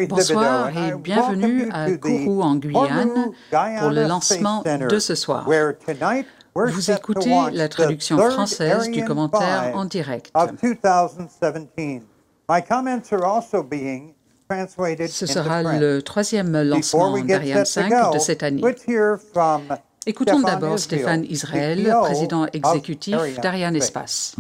Bonsoir et bienvenue à Kourou en Guyane pour le lancement de ce soir. Vous écoutez la traduction française du commentaire en direct. Ce sera le troisième lancement d'Ariane 5 de cette année. Écoutons d'abord Stéphane Israël, président exécutif d'Ariane Espace.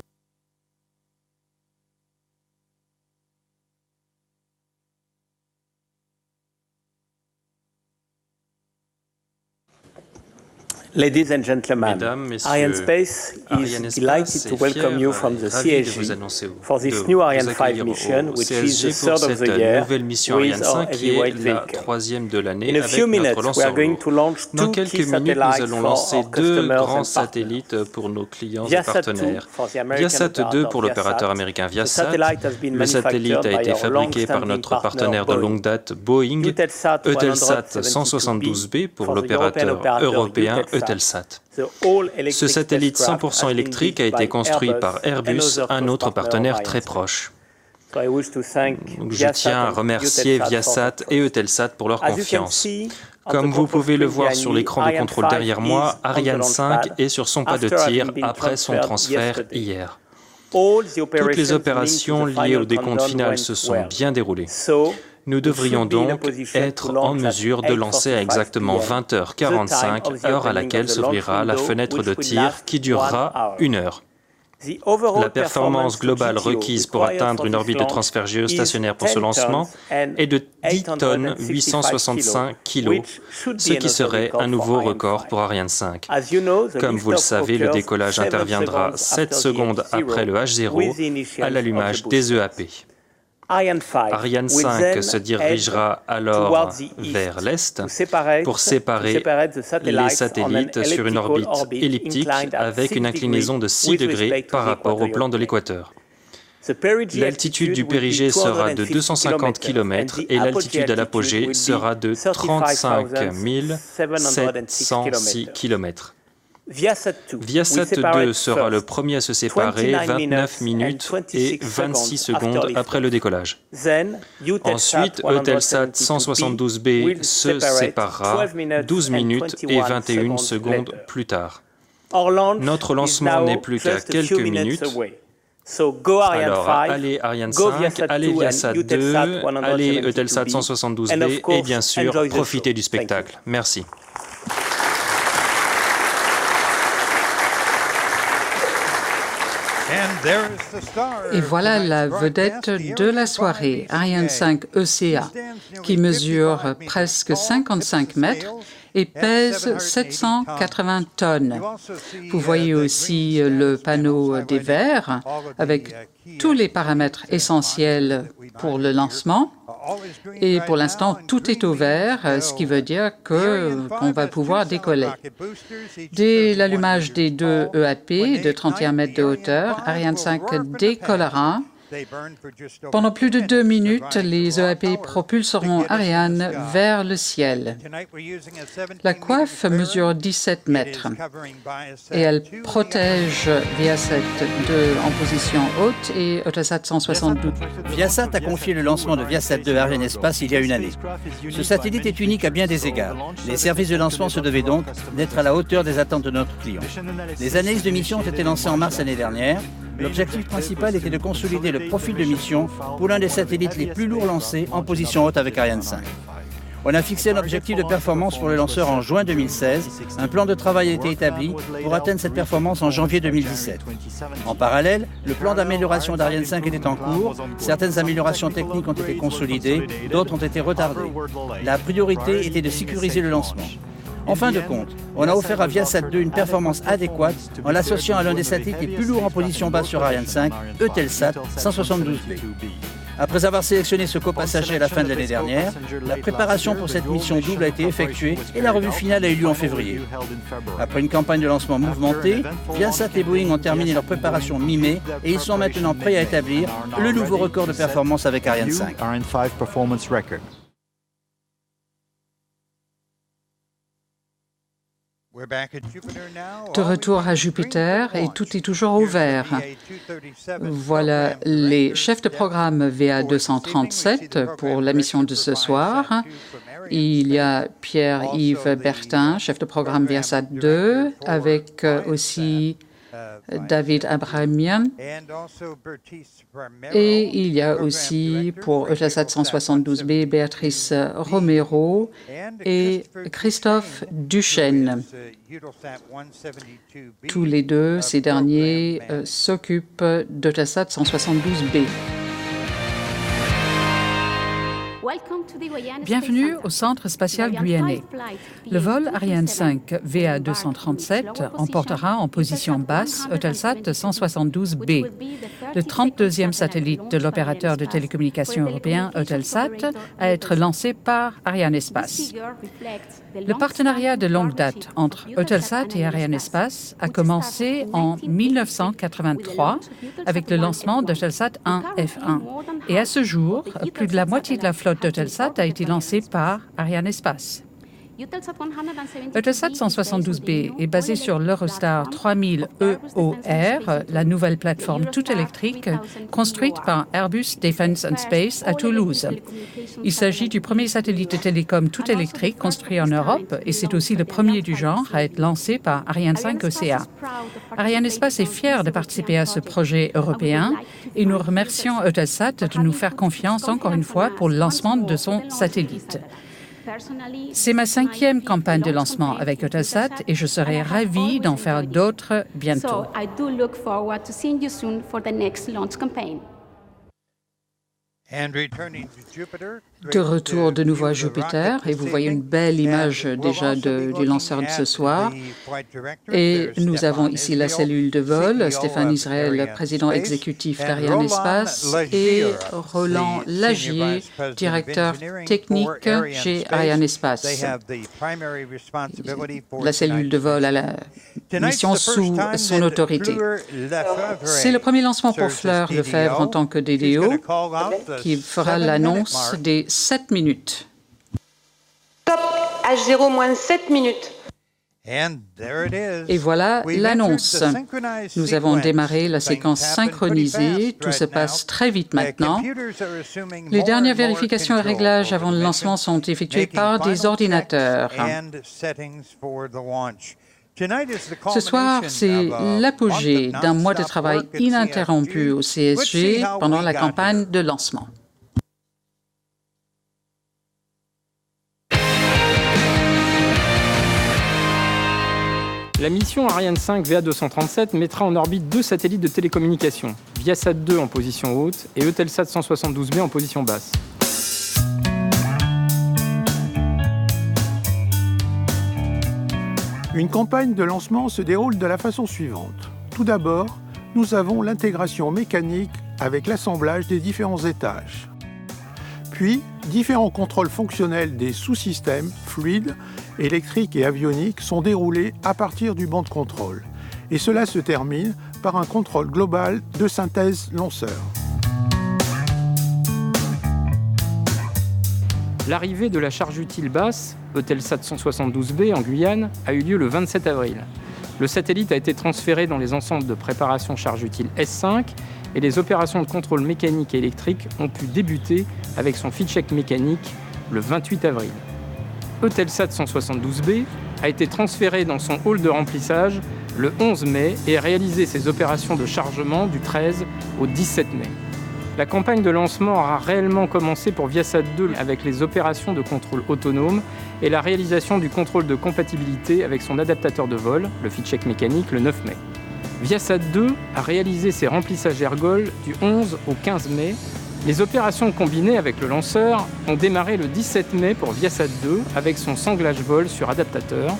Ladies and gentlemen, Mesdames, Messieurs, Ariane Space is delighted to welcome you from the CSG for this new Ariane 5 mission, which is the third of the year with our heavyweight vehicle. In a few minutes, we are going to launch two key satellites for our customers and partners. Pour nos clients et partenaires. Viasat 2 pour l'opérateur américain Viasat. Le satellite a été fabriqué par notre partenaire de longue date Boeing. Eutelsat 172B pour l'opérateur européen Eutelsat. Ce satellite 100% électrique a été construit par Airbus, un autre partenaire très proche. Je tiens à remercier Viasat et Eutelsat pour leur confiance. Comme vous pouvez le voir sur l'écran de contrôle derrière moi, Ariane 5 est sur son pas de tir après son transfert hier. Toutes les opérations liées au décompte final se sont bien déroulées. Nous devrions donc être en mesure de lancer à exactement 20h45, heure à laquelle s'ouvrira la fenêtre de tir qui durera 1 heure. La performance globale requise pour atteindre une orbite de transfert géostationnaire pour ce lancement est de 10 tonnes 865 kg, ce qui serait un nouveau record pour Ariane 5. Comme vous le savez, le décollage interviendra 7 secondes après le H0 à l'allumage des EAP. Ariane 5 se dirigera alors vers l'est pour séparer les satellites sur une orbite elliptique avec une inclinaison de 6 degrés par rapport au plan de l'équateur. L'altitude du périgée sera de 250 km et l'altitude à l'apogée sera de 35 706 km. Viasat 2 sera le premier à se séparer 29 minutes et 26 secondes après le décollage. Ensuite, Eutelsat 172B se séparera 12 minutes et 21 secondes plus tard. Notre lancement n'est plus qu'à quelques minutes. Alors, allez Ariane 5, allez Viasat 2, allez Eutelsat 172B et bien sûr, profitez du spectacle. Merci. Et voilà la vedette de la soirée, Ariane 5 ECA, qui mesure presque 55 mètres et pèse 780 tonnes. Vous voyez aussi le panneau des verres avec tous les paramètres essentiels pour le lancement. Et pour l'instant, tout est au vert, ce qui veut dire qu'on va pouvoir décoller. Dès l'allumage des deux EAP de 31 mètres de hauteur, Ariane 5 décollera. Pendant plus de 2 minutes, les EAP propulseront Ariane vers le ciel. La coiffe mesure 17 mètres et elle protège Viasat 2 en position haute et Eutelsat 172. Viasat a confié le lancement de Viasat 2 à Ariane Espace il y a une année. Ce satellite est unique à bien des égards. Les services de lancement se devaient donc d'être à la hauteur des attentes de notre client. Les analyses de mission ont été lancées en mars l'année dernière. L'objectif principal était de consolider le profil de mission pour l'un des satellites les plus lourds lancés en position haute avec Ariane 5. On a fixé un objectif de performance pour le lanceur en juin 2016. Un plan de travail a été établi pour atteindre cette performance en janvier 2017. En parallèle, le plan d'amélioration d'Ariane 5 était en cours. Certaines améliorations techniques ont été consolidées, d'autres ont été retardées. La priorité était de sécuriser le lancement. En fin de compte, on a offert à Viasat 2 une performance adéquate en l'associant à l'un des satellites les plus lourds en position basse sur Ariane 5, Eutelsat 172B. Après avoir sélectionné ce copassager à la fin de l'année dernière, la préparation pour cette mission double a été effectuée et la revue finale a eu lieu en février. Après une campagne de lancement mouvementée, Viasat et Boeing ont terminé leur préparation mi-mai et ils sont maintenant prêts à établir le nouveau record de performance avec Ariane 5. De retour à Jupiter et tout est toujours ouvert. Voilà les chefs de programme VA237 pour la mission de ce soir. Il y a Pierre-Yves Bertin, chef de programme Viasat 2, avec aussi David Abramian. Et il y a aussi pour Eutelsat 172B Béatrice Romero et Christophe Duchesne. Tous les deux, ces derniers s'occupent d'Eutelsat 172B. Bienvenue au Centre spatial guyanais. Le vol Ariane 5 VA237 emportera en position basse Eutelsat 172B, le 32e satellite de l'opérateur de télécommunications européen Eutelsat à être lancé par Arianespace. Le partenariat de longue date entre Eutelsat et Arianespace a commencé en 1983 avec le lancement d'Eutelsat 1F1. Et à ce jour, plus de la moitié de la flotte d'Eutelsat a été lancée par Arianespace. Eutelsat 172B est basé sur l'Eurostar 3000 EOR, la nouvelle plateforme tout électrique construite par Airbus Defence and Space à Toulouse. Il s'agit du premier satellite de télécom tout électrique construit en Europe et c'est aussi le premier du genre à être lancé par Ariane 5 OCA. Arianespace est fier de participer à ce projet européen et nous remercions Eutelsat de nous faire confiance encore une fois pour le lancement de son satellite. C'est ma 5e campagne de lancement avec Eutelsat et je serai ravie d'en faire d'autres bientôt. De retour de nouveau à Jupiter, et vous voyez une belle image déjà du lanceur de ce soir. Et nous avons ici la cellule de vol, Stéphane Israël, président exécutif d'Arianespace, et Roland Lagier, directeur technique chez Arianespace. La cellule de vol a la mission sous son autorité. C'est le premier lancement pour Fleur Lefebvre en tant que DDO, qui fera l'annonce des 7 minutes. Top H0 moins 7 minutes. Et voilà l'annonce. Nous avons démarré la séquence synchronisée. Tout se passe très vite maintenant. Les dernières vérifications et réglages avant le lancement sont effectués par des ordinateurs. Ce soir, c'est l'apogée d'un mois de travail ininterrompu au CSG pendant la campagne de lancement. La mission Ariane 5 VA237 mettra en orbite 2 satellites de télécommunications, Viasat 2 en position haute et Eutelsat 172B en position basse. Une campagne de lancement se déroule de la façon suivante. Tout d'abord, nous avons l'intégration mécanique avec l'assemblage des différents étages. Puis, différents contrôles fonctionnels des sous-systèmes, fluides, électriques et avioniques sont déroulés à partir du banc de contrôle. Et cela se termine par un contrôle global de synthèse lanceur. L'arrivée de la charge utile basse, Eutelsat 172B en Guyane, a eu lieu le 27 avril. Le satellite a été transféré dans les ensembles de préparation charge utile S5 et les opérations de contrôle mécanique et électrique ont pu débuter avec son feed-check mécanique le 28 avril. Eutelsat 172B a été transféré dans son hall de remplissage le 11 mai et a réalisé ses opérations de chargement du 13 au 17 mai. La campagne de lancement aura réellement commencé pour Viasat 2 avec les opérations de contrôle autonome et la réalisation du contrôle de compatibilité avec son adaptateur de vol, le feed-check mécanique, le 9 mai. Viasat 2 a réalisé ses remplissages ergols du 11 au 15 mai. Les opérations combinées avec le lanceur ont démarré le 17 mai pour Viasat 2 avec son sanglage vol sur adaptateur,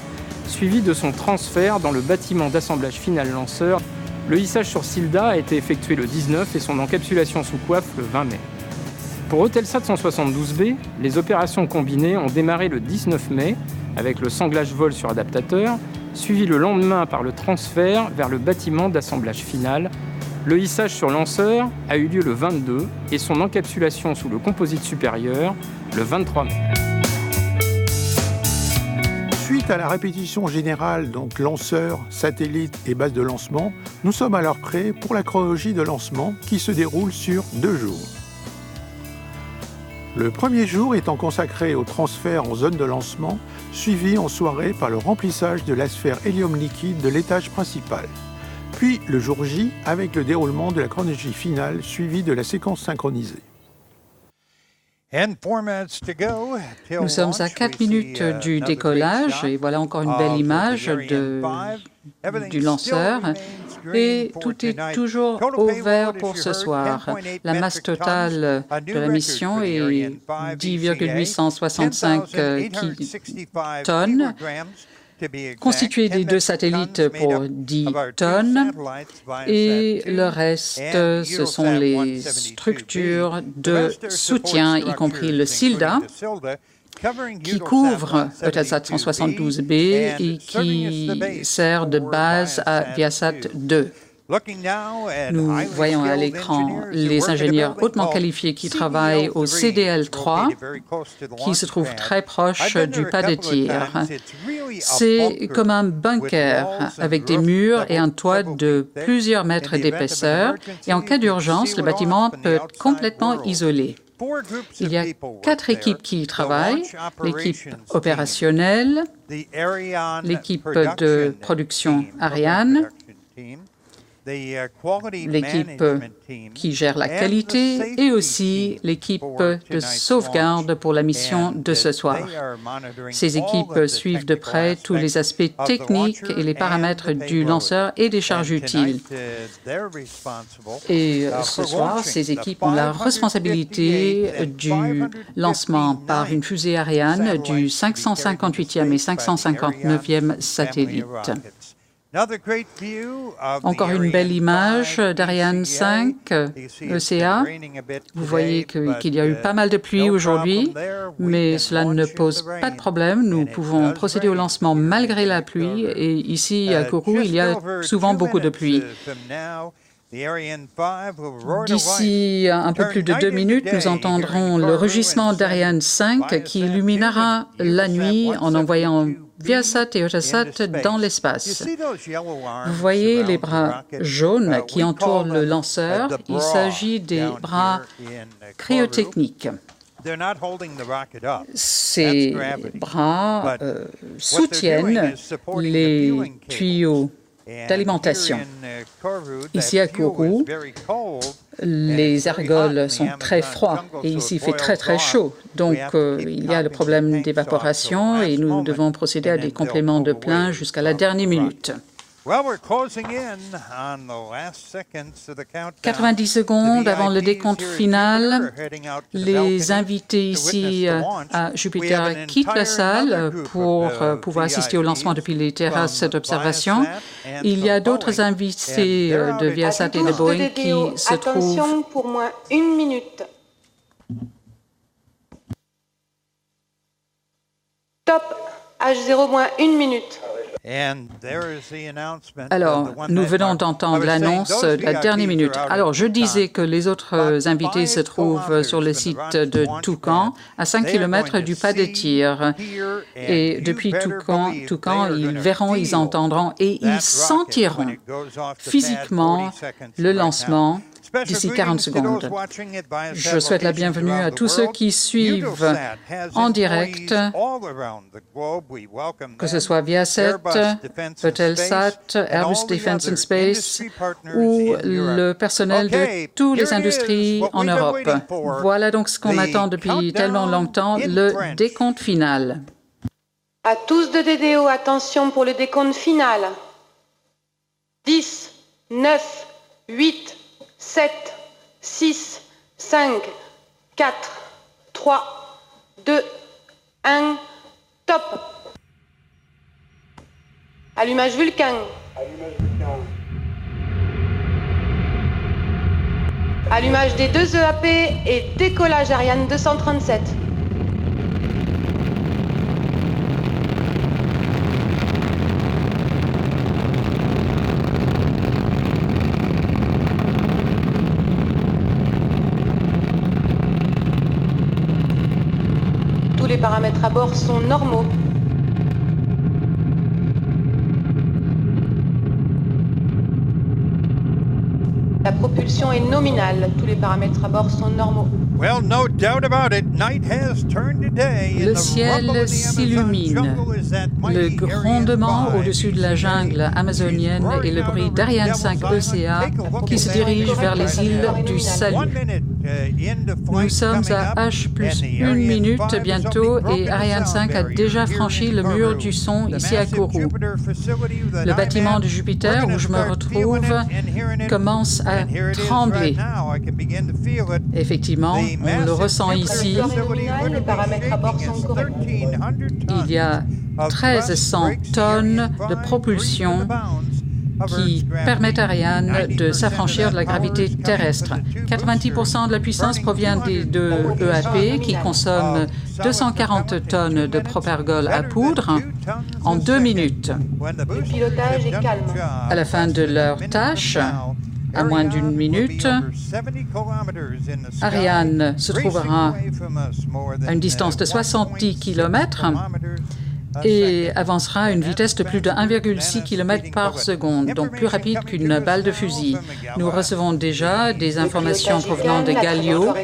suivi de son transfert dans le bâtiment d'assemblage final lanceur. Le hissage sur Silda a été effectué le 19 et son encapsulation sous coiffe le 20 mai. Pour Eutelsat 172B, les opérations combinées ont démarré le 19 mai avec le sanglage vol sur adaptateur, suivi le lendemain par le transfert vers le bâtiment d'assemblage final. Le hissage sur lanceur a eu lieu le 22 et son encapsulation sous le composite supérieur le 23 mai. Suite à la répétition générale, donc lanceur, satellite et base de lancement, nous sommes alors prêts pour la chronologie de lancement qui se déroule sur 2 jours. Le premier jour étant consacré au transfert en zone de lancement, suivi en soirée par le remplissage de la sphère hélium liquide de l'étage principal. Puis le jour J avec le déroulement de la chronologie finale suivi de la séquence synchronisée. Nous sommes à 4 minutes du décollage et voilà encore une belle image du lanceur. Et tout est toujours au vert pour ce soir. La masse totale de la mission est 10,865 tonnes, constitué des 2 satellites pour 10 tonnes, et le reste, ce sont les structures de soutien, y compris le SILDA, qui couvre Eutelsat 172B et qui sert de base à Viasat 2. Nous voyons à l'écran les ingénieurs hautement qualifiés qui travaillent au CDL-3, qui se trouve très proche du pas de tir. C'est comme un bunker avec des murs et un toit de plusieurs mètres d'épaisseur, et en cas d'urgence, le bâtiment peut être complètement isolé. Il y a 4 équipes qui y travaillent, l'équipe opérationnelle, l'équipe de production Ariane, l'équipe qui gère la qualité et aussi l'équipe de sauvegarde pour la mission de ce soir. Ces équipes suivent de près tous les aspects techniques et les paramètres du lanceur et des charges utiles. Et ce soir, ces équipes ont la responsabilité du lancement par une fusée Ariane du 558e et 559e satellite. Encore une belle image d'Ariane 5 ECA. Vous voyez qu'il y a eu pas mal de pluie aujourd'hui, mais cela ne pose pas de problème. Nous pouvons procéder au lancement malgré la pluie. Et ici, à Kourou, il y a souvent beaucoup de pluie. D'ici un peu plus de 2 minutes, nous entendrons le rugissement d'Ariane 5 qui illuminera la nuit en envoyant Viasat et Eutelsat dans l'espace. Vous voyez les bras jaunes qui entourent le lanceur. Il s'agit des bras cryotechniques. Ces bras soutiennent les tuyaux d'alimentation. Ici à Kourou, les ergols sont très froids et ici il fait très très chaud. Donc il y a le problème d'évaporation et nous devons procéder à des compléments de plein jusqu'à la dernière minute. 90 secondes avant le décompte final, les invités ici à Jupiter quittent la salle pour pouvoir assister au lancement depuis les terrasses d'observation. Il y a d'autres invités de Viasat et de Boeing qui se trouvent... Attention pour moins 1 minute. Top H0 moins 1 minute. Alors, nous venons d'entendre l'annonce de la dernière minute. Alors, je disais que les autres invités se trouvent sur le site de Toucan, à 5 km du pas de tir. Et depuis Toucan, ils verront, ils entendront et ils sentiront physiquement le lancement d'ici 40 secondes. Je souhaite la bienvenue à tous ceux qui suivent en direct, que ce soit Viasat, Eutelsat, Airbus Defence and Space ou le personnel de toutes les industries en Europe. Voilà donc ce qu'on attend depuis tellement longtemps, le décompte final. À tous de DDO, attention pour le décompte final. 10, 9, 8, 7, 6, 5, 4, 3, 2, 1, top. Allumage Vulcain. Allumage des 2 EAP et décollage Ariane 237. Tous les paramètres à bord sont normaux. La propulsion est nominale. Tous les paramètres à bord sont normaux. Le ciel s'illumine. Le grondement au-dessus de la jungle amazonienne et le bruit d'Ariane 5 ECA qui se dirige vers les îles du Salut. Nous sommes à H plus 1 minute bientôt et Ariane 5 a déjà franchi le mur du son ici à Kourou. Le bâtiment de Jupiter où je me retrouve commence à trembler. Effectivement, on le ressent ici. Les paramètres à bord sont corrects. Il y a 1300 tonnes de propulsion qui permettent à Ariane de s'affranchir de la gravité terrestre. 90% de la puissance provient des deux EAP qui consomment 240 tonnes de propergol à poudre en 2 minutes. Le pilotage est calme. À la fin de leur tâche, à moins d'1 minute, Ariane se trouvera à une distance de 70 km et avancera à une vitesse de plus de 1,6 km par seconde, donc plus rapide qu'une balle de fusil. Nous recevons déjà des informations provenant de Galio.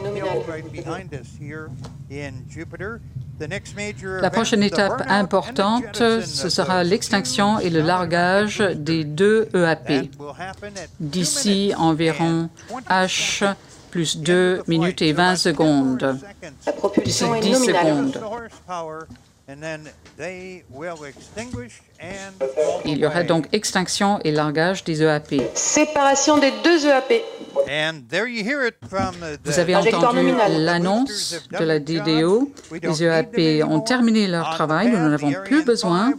La prochaine étape importante, ce sera l'extinction et le largage des deux EAP. D'ici environ H plus 2 minutes et 20 secondes. La propulsion est 10 nominale. secondes. Il y aurait donc extinction et largage des EAP. Séparation des deux EAP. Vous avez entendu l'annonce de la DDO. Les EAP ont terminé leur travail, nous n'en avons plus besoin.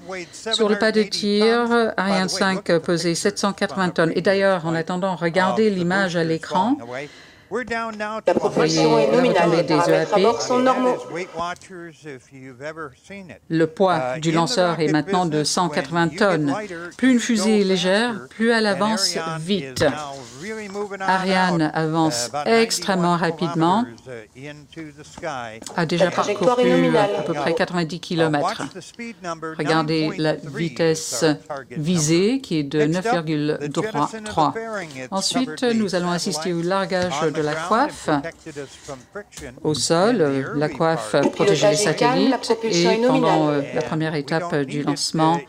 Sur le pas de tir, Ariane 5 pesait 780 tonnes. Et d'ailleurs, en attendant, regardez l'image à l'écran. La propulsion est nominale. Les paramètres à bord sont normaux. Le poids du lanceur est maintenant de 180 tonnes. Plus une fusée est légère, plus elle avance vite. Ariane avance extrêmement rapidement, a déjà parcouru à peu près 90 km. Regardez la vitesse visée qui est de 9,3. Ensuite, nous allons assister au largage de la coiffe. Au sol, la coiffe protégeait les satellites et pendant la première étape du lancement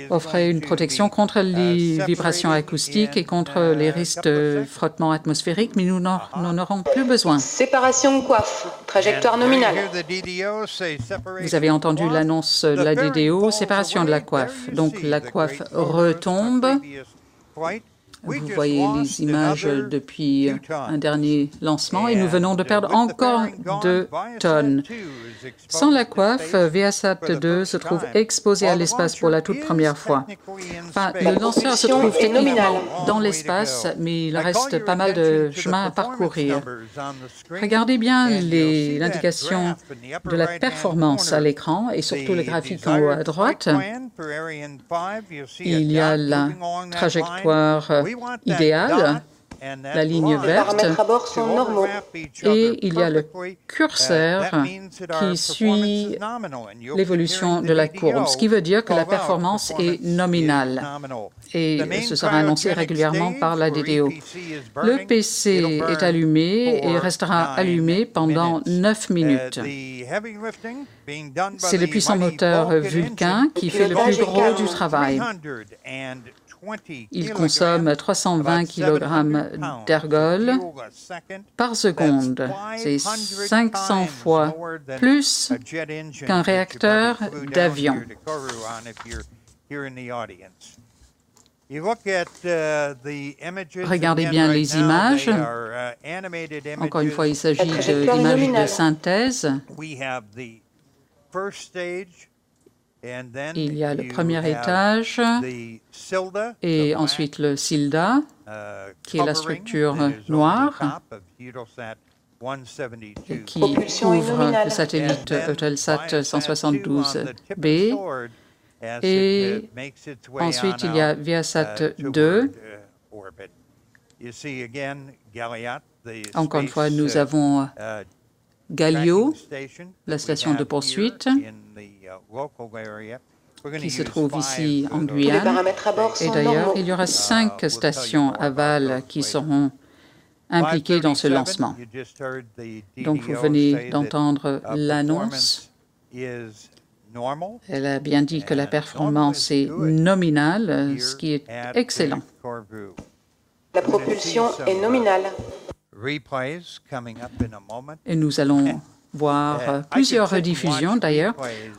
offrait une protection contre les vibrations acoustiques et contre les risques de frottement atmosphérique, mais nous n'en aurons plus besoin. Séparation de coiffe. Trajectoire nominale. Vous avez entendu l'annonce de la DDO, séparation de la coiffe. Donc la coiffe retombe. Vous voyez les images depuis un dernier lancement et nous venons de perdre encore 2 tonnes. Sans la coiffe, ViaSat-2 se trouve exposé à l'espace pour la toute première fois. Enfin, le lanceur se trouve techniquement dans l'espace, mais il reste pas mal de chemin à parcourir. Regardez bien l'indication de la performance à l'écran et surtout le graphique en haut à droite. Il y a la trajectoire idéale, la ligne verte, et il y a le curseur qui suit l'évolution de la courbe, ce qui veut dire que la performance est nominale. Et ce sera annoncé régulièrement par la DDO. Le PC est allumé et restera allumé pendant 9 minutes. C'est le puissant moteur Vulcain qui fait le plus gros du travail. Il consomme 320 kg d'ergol par seconde. C'est 500 fois plus qu'un réacteur d'avion. Regardez bien les images. Encore une fois, il s'agit d'images de synthèse. Il y a le premier étage et ensuite le SILDA, qui est la structure noire qui couvre le satellite Eutelsat 172B. Et ensuite, il y a ViaSat-2. Encore une fois, nous avons Galio, la station de poursuite, qui se trouve ici en Guyane. Et d'ailleurs, il y aura 5 stations aval qui seront impliquées dans ce lancement. Donc, vous venez d'entendre l'annonce. Elle a bien dit que la performance est nominale, ce qui est excellent. La propulsion est nominale. Et nous allons voir plusieurs rediffusions d'ailleurs.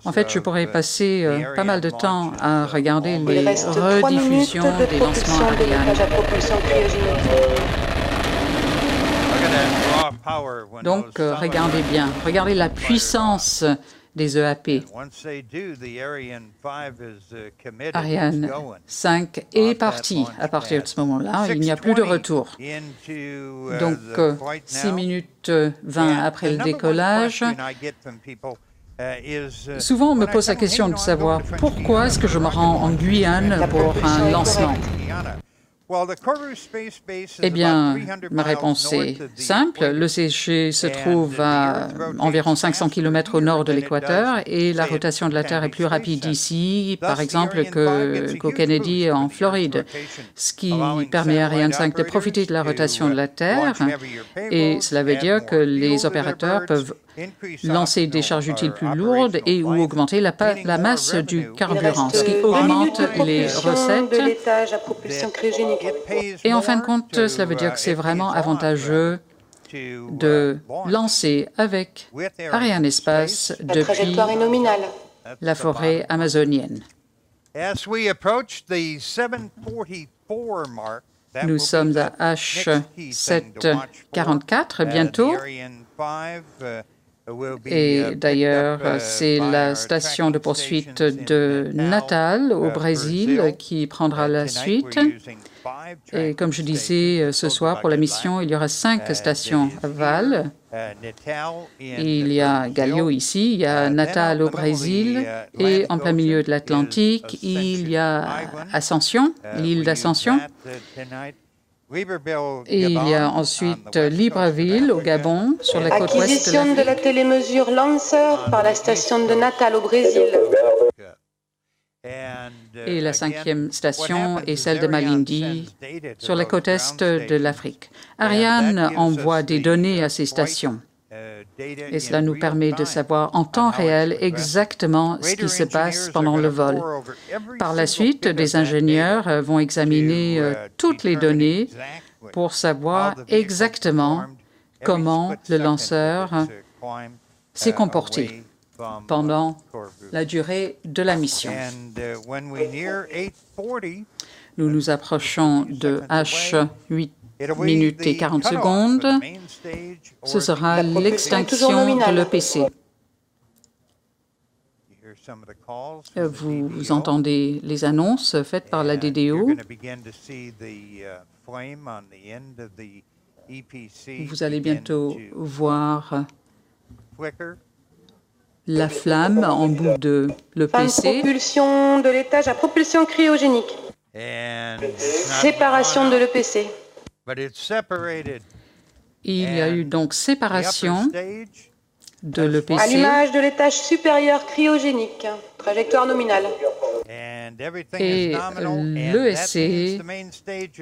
En fait, je pourrais passer pas mal de temps à regarder les rediffusions des lancements Ariane. Donc, regardez bien, regardez la puissance des EAP. Ariane 5 est parti à partir de ce moment-là. Il n'y a plus de retour. Donc, 6 minutes 20 après le décollage, souvent on me pose la question de savoir pourquoi est-ce que je me rends en Guyane pour un lancement. Eh bien, ma réponse est simple. Le CG se trouve à environ 500 km au nord de l'équateur et la rotation de la Terre est plus rapide ici, par exemple, qu'au Kennedy en Floride, ce qui permet à Ariane 5 de profiter de la rotation de la Terre. Et cela veut dire que les opérateurs peuvent lancer des charges utiles plus lourdes et ou augmenter la masse du carburant, ce qui augmente les recettes. Et en fin de compte, cela veut dire que c'est vraiment avantageux de lancer avec Arianespace depuis la forêt amazonienne. Nous sommes à H744 bientôt. Et d'ailleurs, c'est la station de poursuite de Natal au Brésil qui prendra la suite. Et comme je disais ce soir, pour la mission, il y aura 5 stations aval. Il y a Gallo ici, il y a Natal au Brésil et en plein milieu de l'Atlantique, il y a Ascension, l'île d'Ascension. Et il y a ensuite Libreville au Gabon, sur la côte ouest de Acquisition de la télémesure Lancer par la station de Natal au Brésil. Et la 5e station est celle de Malindi, sur la côte est de l'Afrique. Ariane envoie des données à ces stations. Et cela nous permet de savoir en temps réel exactement ce qui se passe pendant le vol. Par la suite, des ingénieurs vont examiner toutes les données pour savoir exactement comment le lanceur s'est comporté pendant la durée de la mission. Nous nous approchons de H8 minutes et 40 secondes. Ce sera l'extinction de l'EPC. Vous entendez les annonces faites par la DDO. Vous allez bientôt voir la flamme en bout de l'EPC. Propulsion de l'étage à propulsion cryogénique. Séparation de l'EPC. Il y a eu donc séparation de l'EPC. Allumage de l'étage supérieur cryogénique. Trajectoire nominale. Et l'ESC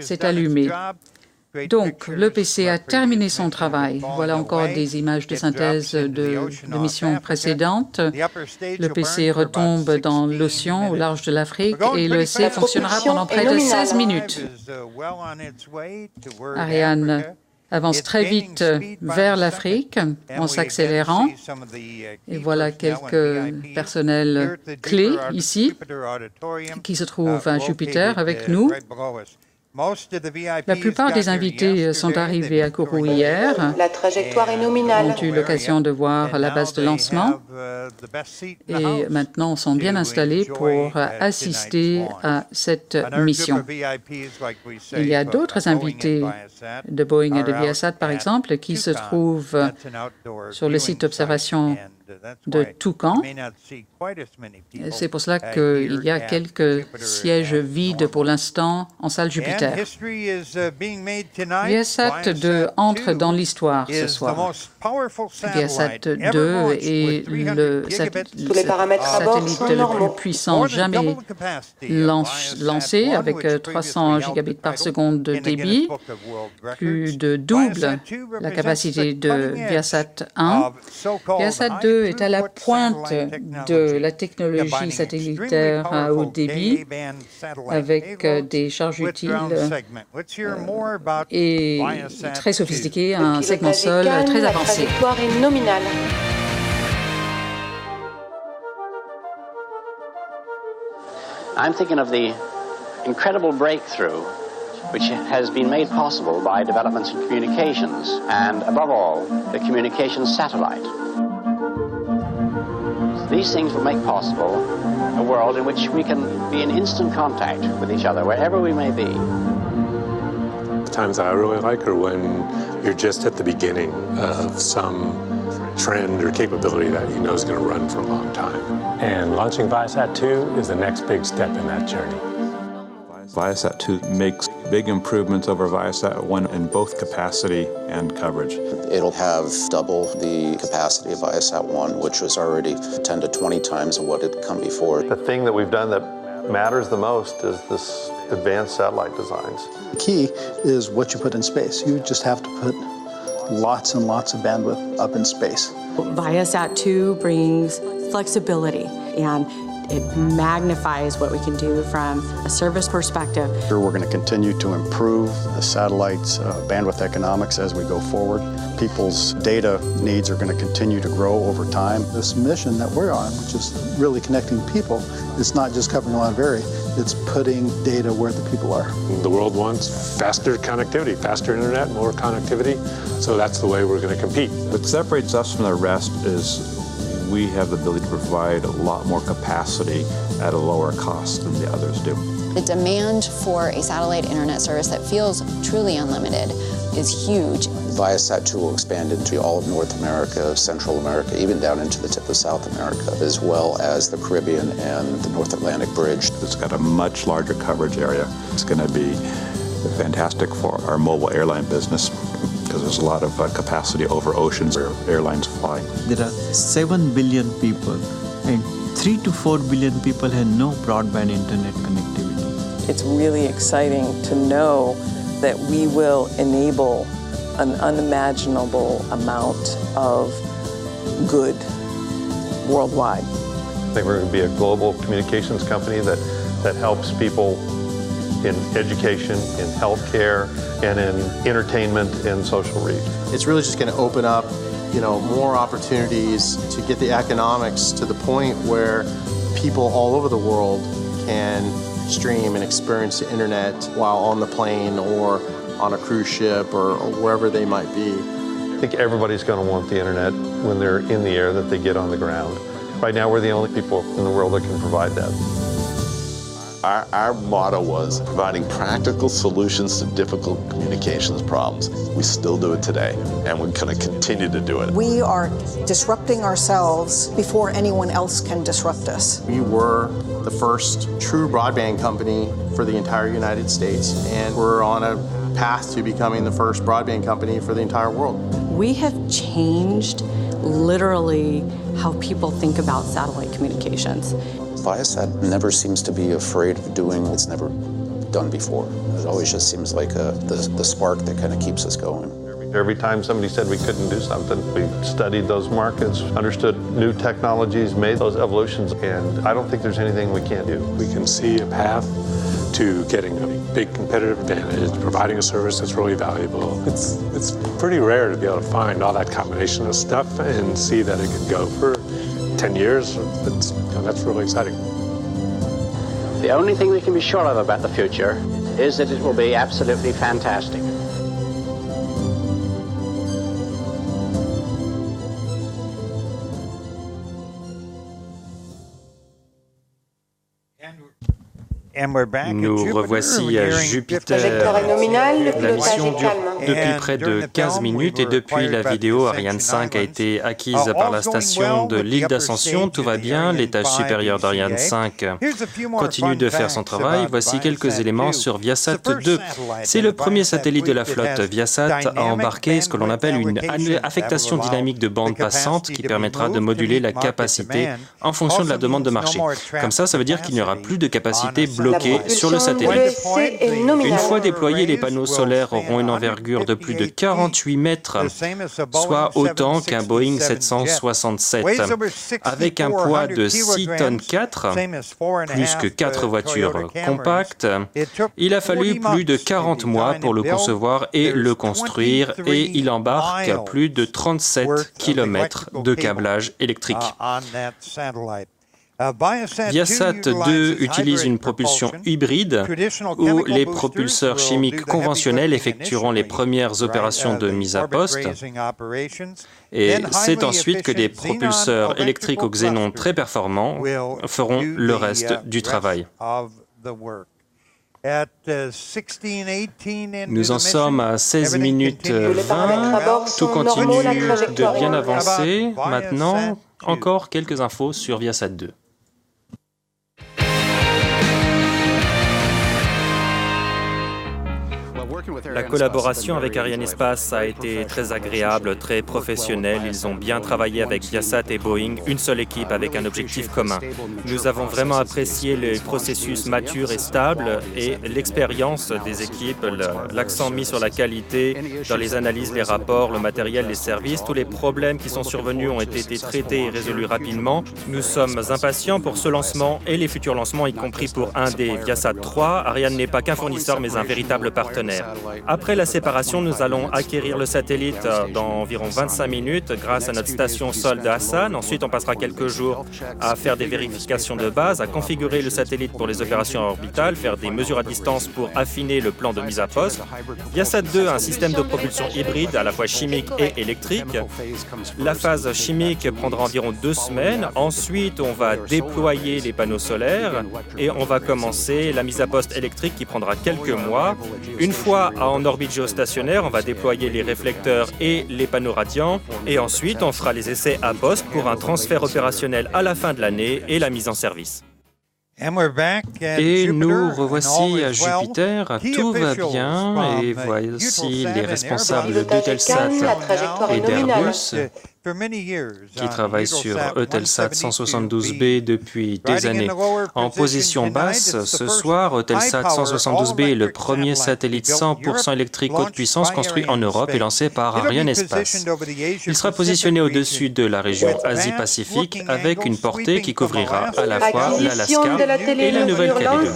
s'est allumé. Donc, l'EPC a terminé son travail. Voilà encore des images de synthèse de missions précédentes. L'EPC retombe dans l'océan au large de l'Afrique et l'ESC fonctionnera pendant près de 16 minutes. Ariane avance très vite vers l'Afrique en s'accélérant. Et voilà quelques personnels clés ici qui se trouvent à Jupiter avec nous. La plupart des invités sont arrivés à Kourou hier. La trajectoire est nominale. Ont eu l'occasion de voir la base de lancement et maintenant sont bien installés pour assister à cette mission. Il y a d'autres invités de Boeing et de Viasat, par exemple, qui se trouvent sur le site d'observation de Toucan. C'est pour cela qu'il y a quelques sièges vides pour l'instant en salle Jupiter. Viasat-2 entre dans l'histoire ce soir. Viasat-2 est le satellite le plus puissant jamais lancé, avec 300 gigabits par seconde de débit, plus de double la capacité de Viasat 1. Viasat 2 est à la pointe de la technologie satellitaire à haut débit, avec des charges utiles et très sophistiquées, un segment sol très avancé. La trajectoire est nominale. I'm thinking of the incredible breakthrough which has been made possible by developments in communications and, above all, the communications satellite. These things will make possible a world in which we can be in instant contact with each other wherever we may be. The times I really like are when you're just at the beginning of some trend or capability that you know is going to run for a long time. And launching Viasat-2 is the next big step in that journey. Viasat-2 makes big improvements over Viasat-1 in both capacity and coverage. It'll have double the capacity of Viasat-1, which was already 10 to 20 times of what had come before. The thing that we've done that matters the most is this advanced satellite designs. The key is what you put in space. You just have to put lots and lots of bandwidth up in space. Viasat-2 brings flexibility, and it magnifies what we can do from a service perspective. We're going to continue to improve the satellite's bandwidth economics as we go forward. People's data needs are going to continue to grow over time. This mission that we're on, which is really connecting people, it's not just covering a lot of area, it's putting data where the people are. The world wants faster connectivity, faster internet, more connectivity, so that's the way we're going to compete. What separates us from the rest is we have the ability to provide a lot more capacity at a lower cost than the others do. The demand for a satellite internet service that feels truly unlimited is huge. Viasat-2 will expand into all of North America, Central America, even down into the tip of South America, as well as the Caribbean and the North Atlantic Bridge. It's got a much larger coverage area. It's going to be fantastic for our mobile airline business, because there's a lot of capacity over oceans where airlines fly. There are 7 billion people, and 3 to 4 billion people have no broadband internet connectivity. It's really exciting to know that we will enable an unimaginable amount of good worldwide. I think we're going to be a global communications company that helps people in education, in healthcare, and in entertainment and social reach. It's really just going to open up, more opportunities to get the economics to the point where people all over the world can stream and experience the internet while on the plane or on a cruise ship or wherever they might be. I think everybody's going to want the internet when they're in the air that they get on the ground. Right now, we're the only people in the world that can provide that. Our motto was providing practical solutions to difficult communications problems. We still do it today, and we're going to continue to do it. We are disrupting ourselves before anyone else can disrupt us. We were the first true broadband company for the entire United States, and we're on a path to becoming the first broadband company for the entire world. We have changed literally how people think about satellite communications. Viasat never seems to be afraid of doing what's never done before. It always just seems like the spark that kind of keeps us going. Every time somebody said we couldn't do something, we studied those markets, understood new technologies, made those evolutions, and I don't think there's anything we can't do. We can see a path to getting a big competitive advantage, providing a service that's really valuable. It's pretty rare to be able to find all that combination of stuff and see that it could go for 10 years. That's really exciting. The only thing we can be sure of about the future is that it will be absolutely fantastic. Nous revoici à Jupiter. La mission dure depuis près de 15 minutes et depuis la vidéo, Ariane 5 a été acquise par la station de l'île d'Ascension. Tout va bien, l'étage supérieur d'Ariane 5 continue de faire son travail. Voici quelques éléments sur Viasat 2. C'est le premier satellite de la flotte. Viasat a embarqué ce que l'on appelle une affectation dynamique de bande passante qui permettra de moduler la capacité en fonction de la demande de marché. Comme ça veut dire qu'il n'y aura plus de capacité bloquée sur le satellite. Une fois déployés, les panneaux solaires auront une envergure de plus de 48 mètres, soit autant qu'un Boeing 767. Avec un poids de 6 tonnes 4, plus que 4 voitures compactes, il a fallu plus de 40 mois pour le concevoir et le construire, et il embarque plus de 37 km de câblage électrique. Viasat 2 utilise une propulsion hybride où les propulseurs chimiques conventionnels effectueront les premières opérations de mise à poste et c'est ensuite que des propulseurs électriques au xénon très performants feront le reste du travail. Nous en sommes à 16 minutes 20. Tout continue de bien avancer. Maintenant, encore quelques infos sur Viasat 2. La collaboration avec Arianespace a été très agréable, très professionnelle. Ils ont bien travaillé avec Viasat et Boeing, une seule équipe avec un objectif commun. Nous avons vraiment apprécié les processus matures et stables et l'expérience des équipes, l'accent mis sur la qualité dans les analyses, les rapports, le matériel, les services. Tous les problèmes qui sont survenus ont été traités et résolus rapidement. Nous sommes impatients pour ce lancement et les futurs lancements, y compris pour un des Viasat 3. Ariane n'est pas qu'un fournisseur, mais un véritable partenaire. Après la séparation, nous allons acquérir le satellite dans environ 25 minutes grâce à notre station sol de Hassan. Ensuite, on passera quelques jours à faire des vérifications de base, à configurer le satellite pour les opérations orbitales, faire des mesures à distance pour affiner le plan de mise à poste. Viasat 2 a un système de propulsion hybride à la fois chimique et électrique. La phase chimique prendra environ 2 semaines. Ensuite, on va déployer les panneaux solaires et on va commencer la mise à poste électrique qui prendra quelques mois. Une fois en orbite géostationnaire, on va déployer les réflecteurs et les panneaux radiants et ensuite on fera les essais à poste pour un transfert opérationnel à la fin de l'année et la mise en service. Et nous revoici à Jupiter, tout va bien et voici les responsables d'Eutelsat et d'Airbus qui travaillent sur Eutelsat 172B depuis des années. En position basse, ce soir, Eutelsat 172B est le premier satellite 100% électrique haute puissance construit en Europe et lancé par Arianespace. Il sera positionné au-dessus de la région Asie-Pacifique avec une portée qui couvrira à la fois l'Alaska et la Nouvelle-Calédonie.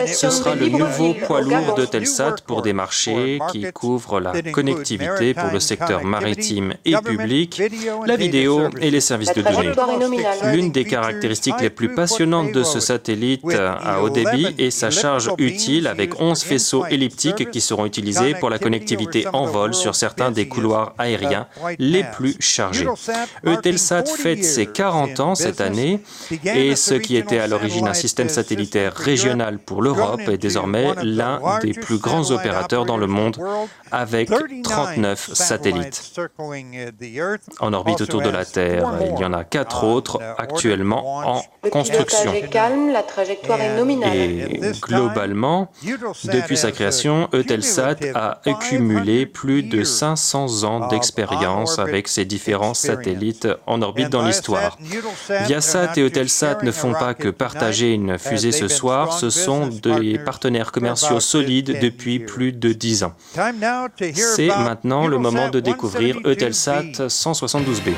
Ce sera le nouveau poids lourd d'Eutelsat pour des marchés qui couvrent la connectivité pour le secteur maritime et public, la vidéo et les services de données. L'une des caractéristiques les plus passionnantes de ce satellite à haut débit est sa charge utile avec 11 faisceaux elliptiques qui seront utilisés pour la connectivité en vol sur certains des couloirs aériens les plus chargés. Eutelsat fête ses 40 ans cette année et ce qui était à l'origine un système satellitaire régional pour l'Europe est désormais l'un des plus grands opérateurs dans le monde avec 39 satellites en orbite autour de la Terre. Il y en a 4 autres actuellement en construction. Le pilotage est calme, la trajectoire est nominale. Et globalement, depuis sa création, Eutelsat a accumulé plus de 500 ans d'expérience avec ses différents satellites en orbite dans l'histoire. Viasat et Eutelsat ne font pas que partager une fusée ce soir, ce sont des partenaires commerciaux solides depuis plus de 10 ans. C'est maintenant le moment de découvrir Eutelsat 172B.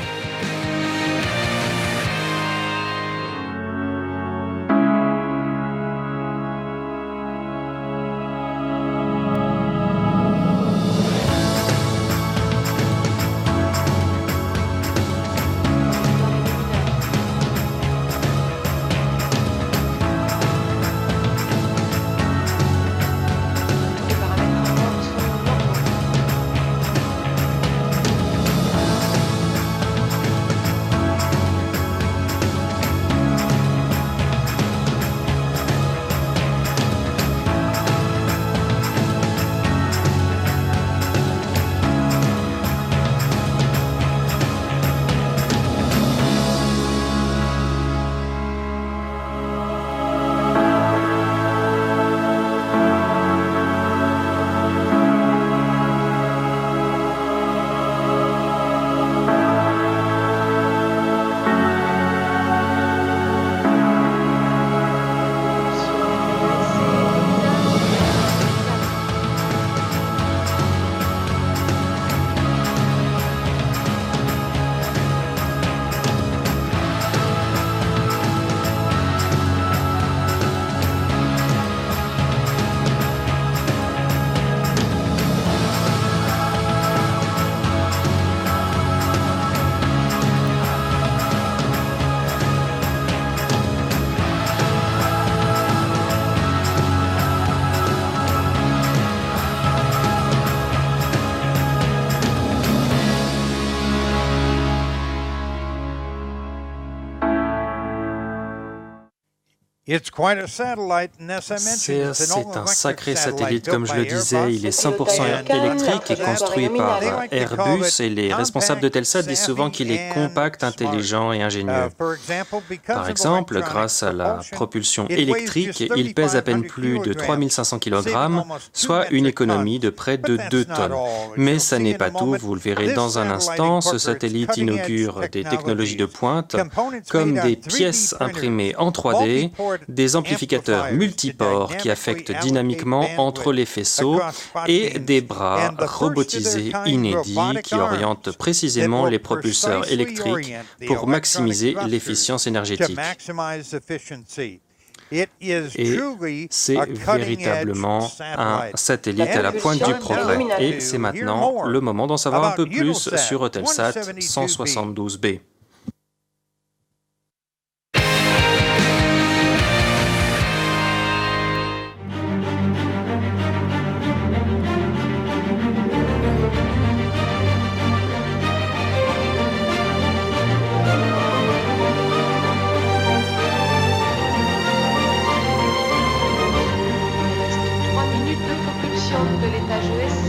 C'est un sacré satellite, comme je le disais. Il est 100% électrique et construit par Airbus. Et les responsables de Telsat disent souvent qu'il est compact, intelligent et ingénieux. Par exemple, grâce à la propulsion électrique, il pèse à peine plus de 3500 kg, soit une économie de près de 2 tonnes. Mais ça n'est pas tout, vous le verrez dans un instant. Ce satellite inaugure des technologies de pointe, comme des pièces imprimées en 3D, des amplificateurs multiports qui affectent dynamiquement entre les faisceaux et des bras robotisés inédits qui orientent précisément les propulseurs électriques pour maximiser l'efficience énergétique. Et c'est véritablement un satellite à la pointe du progrès. Et c'est maintenant le moment d'en savoir un peu plus sur Eutelsat 172B. De l'étage ESC.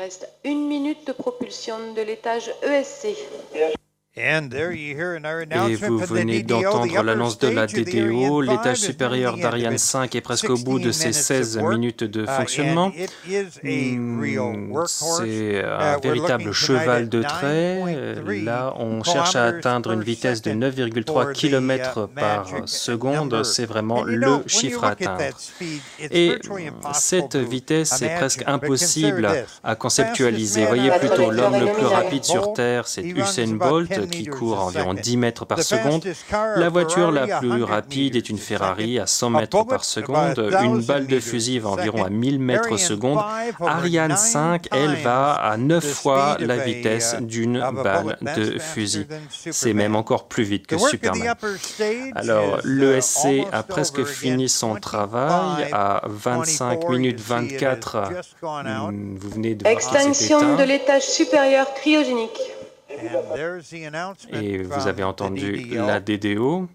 reste 1 minute de propulsion de l'étage ESC. Et vous venez d'entendre l'annonce de la DDO. L'étage supérieur d'Ariane 5 est presque au bout de ses 16 minutes de fonctionnement. C'est un véritable cheval de trait. Là, on cherche à atteindre une vitesse de 9,3 km par seconde. C'est vraiment le chiffre à atteindre. Et cette vitesse est presque impossible à conceptualiser. Voyez plutôt, l'homme le plus rapide sur Terre, c'est Usain Bolt, qui court à environ 10 mètres par seconde. La voiture la plus rapide est une Ferrari à 100 mètres par seconde. Une balle de fusil va environ à 1000 mètres seconde. Ariane 5, elle, va à 9 fois la vitesse d'une balle de fusil. C'est même encore plus vite que Superman. Alors, l'ESC a presque fini son travail à 25 minutes 24. Vous venez de voir Extinction de l'étage supérieur cryogénique. Et vous avez entendu la DDO.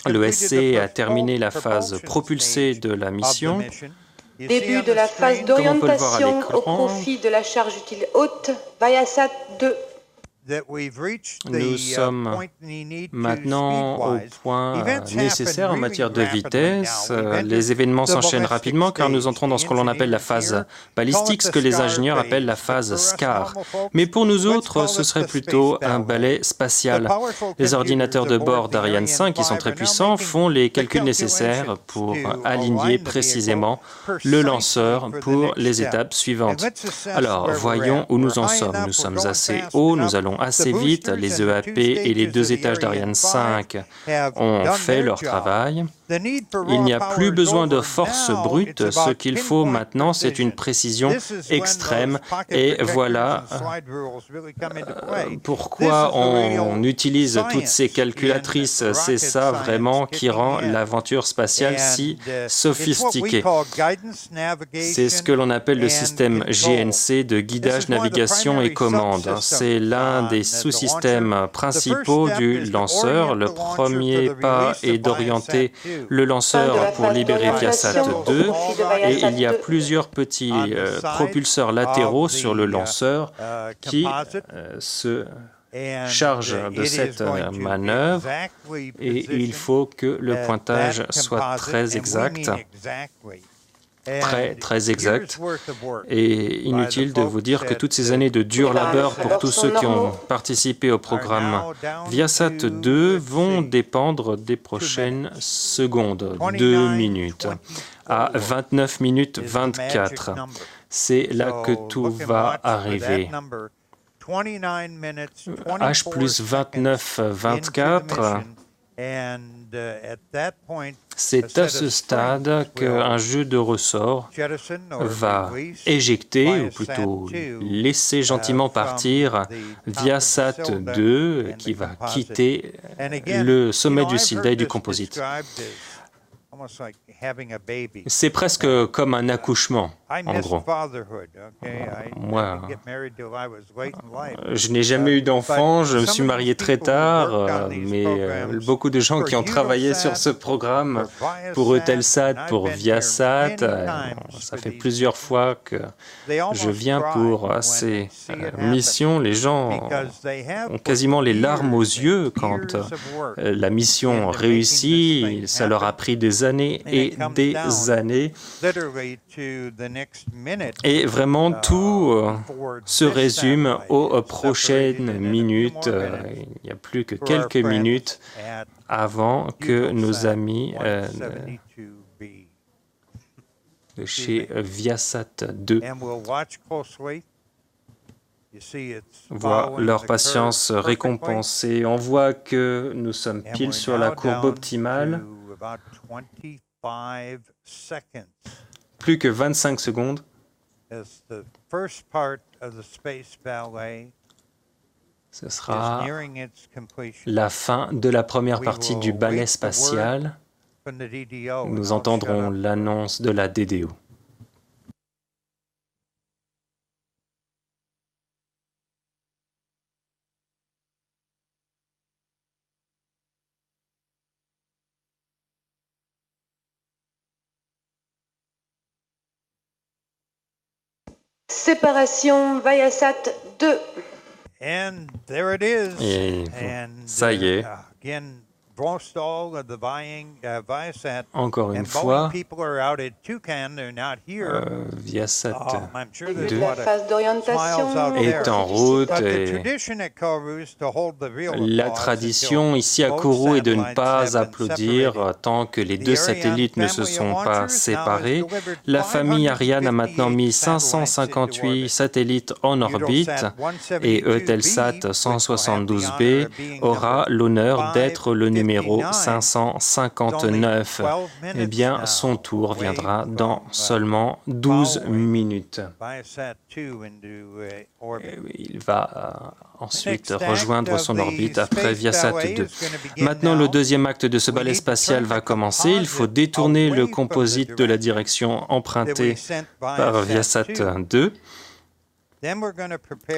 L'ESC a terminé la phase propulsée de la mission. Début de la phase d'orientation au profit de la charge utile haute, Viasat 2. Nous sommes maintenant au point nécessaire en matière de vitesse. Les événements s'enchaînent rapidement car nous entrons dans ce que l'on appelle la phase balistique, ce que les ingénieurs appellent la phase SCAR. Mais pour nous autres, ce serait plutôt un balai spatial. Les ordinateurs de bord d'Ariane 5, qui sont très puissants, font les calculs nécessaires pour aligner précisément le lanceur pour les étapes suivantes. Alors, voyons où nous en sommes. Nous sommes assez hauts, nous allons assez vite. Les EAP et les 2 étages d'Ariane 5 ont fait leur travail. Il n'y a plus besoin de force brute. Ce qu'il faut maintenant, c'est une précision extrême. Et voilà pourquoi on utilise toutes ces calculatrices. C'est ça vraiment qui rend l'aventure spatiale si sophistiquée. C'est ce que l'on appelle le système GNC de guidage, navigation et commande. C'est l'un des sous-systèmes principaux du lanceur. Le premier pas est d'orienter le lanceur pour libérer Viasat 2 et il y a plusieurs petits propulseurs latéraux sur le lanceur qui se chargent de cette manœuvre et il faut que le pointage soit très exact. Très exact. Et inutile de vous dire que toutes ces années de dur labeur pour tous ceux qui ont participé au programme Viasat 2 vont dépendre des prochaines secondes, 2 minutes, à 29 minutes 24. C'est là que tout va arriver. H plus 29, 24, c'est à ce stade qu'un jeu de ressorts va éjecter, ou plutôt laisser gentiment partir Viasat 2 qui va quitter le sommet du Silda et du composite. C'est presque comme un accouchement, en gros. Moi, je n'ai jamais eu d'enfant, je me suis marié très tard, mais beaucoup de gens qui ont travaillé sur ce programme, pour Eutelsat, pour Viasat, ça fait plusieurs fois que je viens pour ces missions. Les gens ont quasiment les larmes aux yeux quand la mission réussit. Ça leur a pris des années et des années. Et vraiment, tout se résume aux prochaines minutes. Il n'y a plus que quelques minutes avant que nos amis de chez Viasat 2 voient leur patience récompensée. On voit que nous sommes pile sur la courbe optimale. Plus que 25 secondes. Ce sera la fin de la première partie du balai spatial. Nous entendrons l'annonce de la DDO. Séparation Viasat 2. Et ça y est. Encore une fois, Viasat 2 est en route et la tradition ici à Kourou est de ne pas applaudir tant que les 2 satellites ne se sont pas séparés. La famille Ariane a maintenant mis 558 satellites en orbite et Eutelsat 172B aura l'honneur d'être le numéro 559. Eh bien, son tour viendra dans seulement 12 minutes. Il va ensuite rejoindre son orbite après Viasat 2. Maintenant, le deuxième acte de ce balai spatial va commencer. Il faut détourner le composite de la direction empruntée par Viasat 2.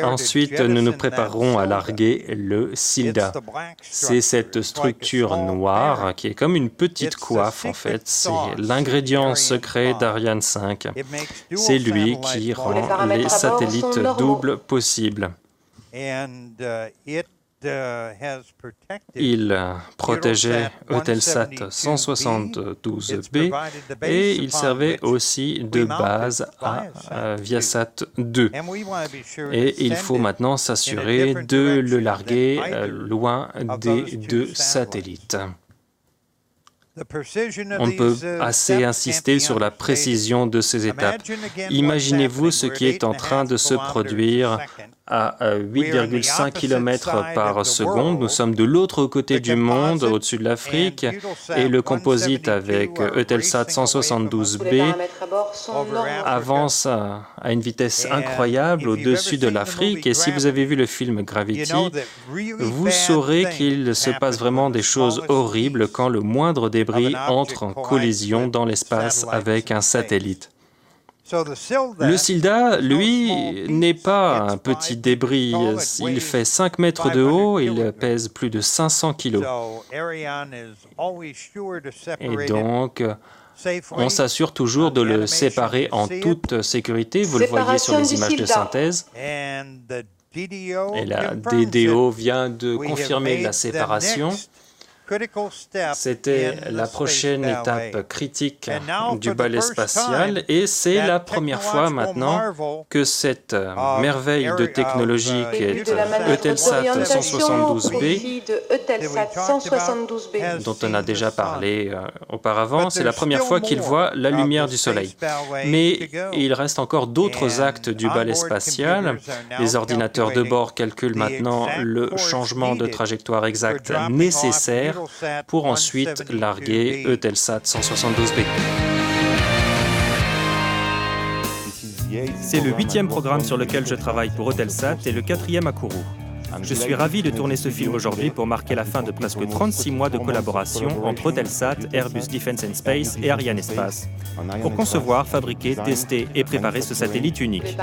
Ensuite, nous nous préparerons à larguer le Silda. C'est cette structure noire qui est comme une petite coiffe en fait. C'est l'ingrédient secret d'Ariane 5. C'est lui qui rend les satellites doubles possibles. Il protégeait Eutelsat 172B et il servait aussi de base à Viasat 2. Et il faut maintenant s'assurer de le larguer loin des deux satellites. On ne peut assez insister sur la précision de ces étapes. Imaginez-vous ce qui est en train de se produire à 8,5 km par seconde. Nous sommes de l'autre côté du monde, au-dessus de l'Afrique, et le composite avec Eutelsat 172B avance à une vitesse incroyable au-dessus de l'Afrique. Et si vous avez vu le film Gravity, vous saurez qu'il se passe vraiment des choses horribles quand le moindre débris entre en collision dans l'espace avec un satellite. Le SILDA, lui, n'est pas un petit débris. Il fait 5 mètres de haut, il pèse plus de 500 kilos. Et donc, on s'assure toujours de le séparer en toute sécurité. Vous le voyez sur les images de synthèse. Et la DDO vient de confirmer la séparation. C'était la prochaine étape critique du balai spatial et c'est la première fois maintenant que cette merveille de technologie qui est Eutelsat 172B, dont on a déjà parlé auparavant, c'est la première fois qu'il voit la lumière du Soleil. Mais il reste encore d'autres actes du balai spatial. Les ordinateurs de bord calculent maintenant le changement de trajectoire exact nécessaire pour ensuite larguer Eutelsat 172B. C'est le 8e programme sur lequel je travaille pour Eutelsat et le 4e à Kourou. Je suis ravi de tourner ce film aujourd'hui pour marquer la fin de presque 36 mois de collaboration entre Eutelsat, Airbus Defence and Space et Arianespace pour concevoir, fabriquer, tester et préparer ce satellite unique.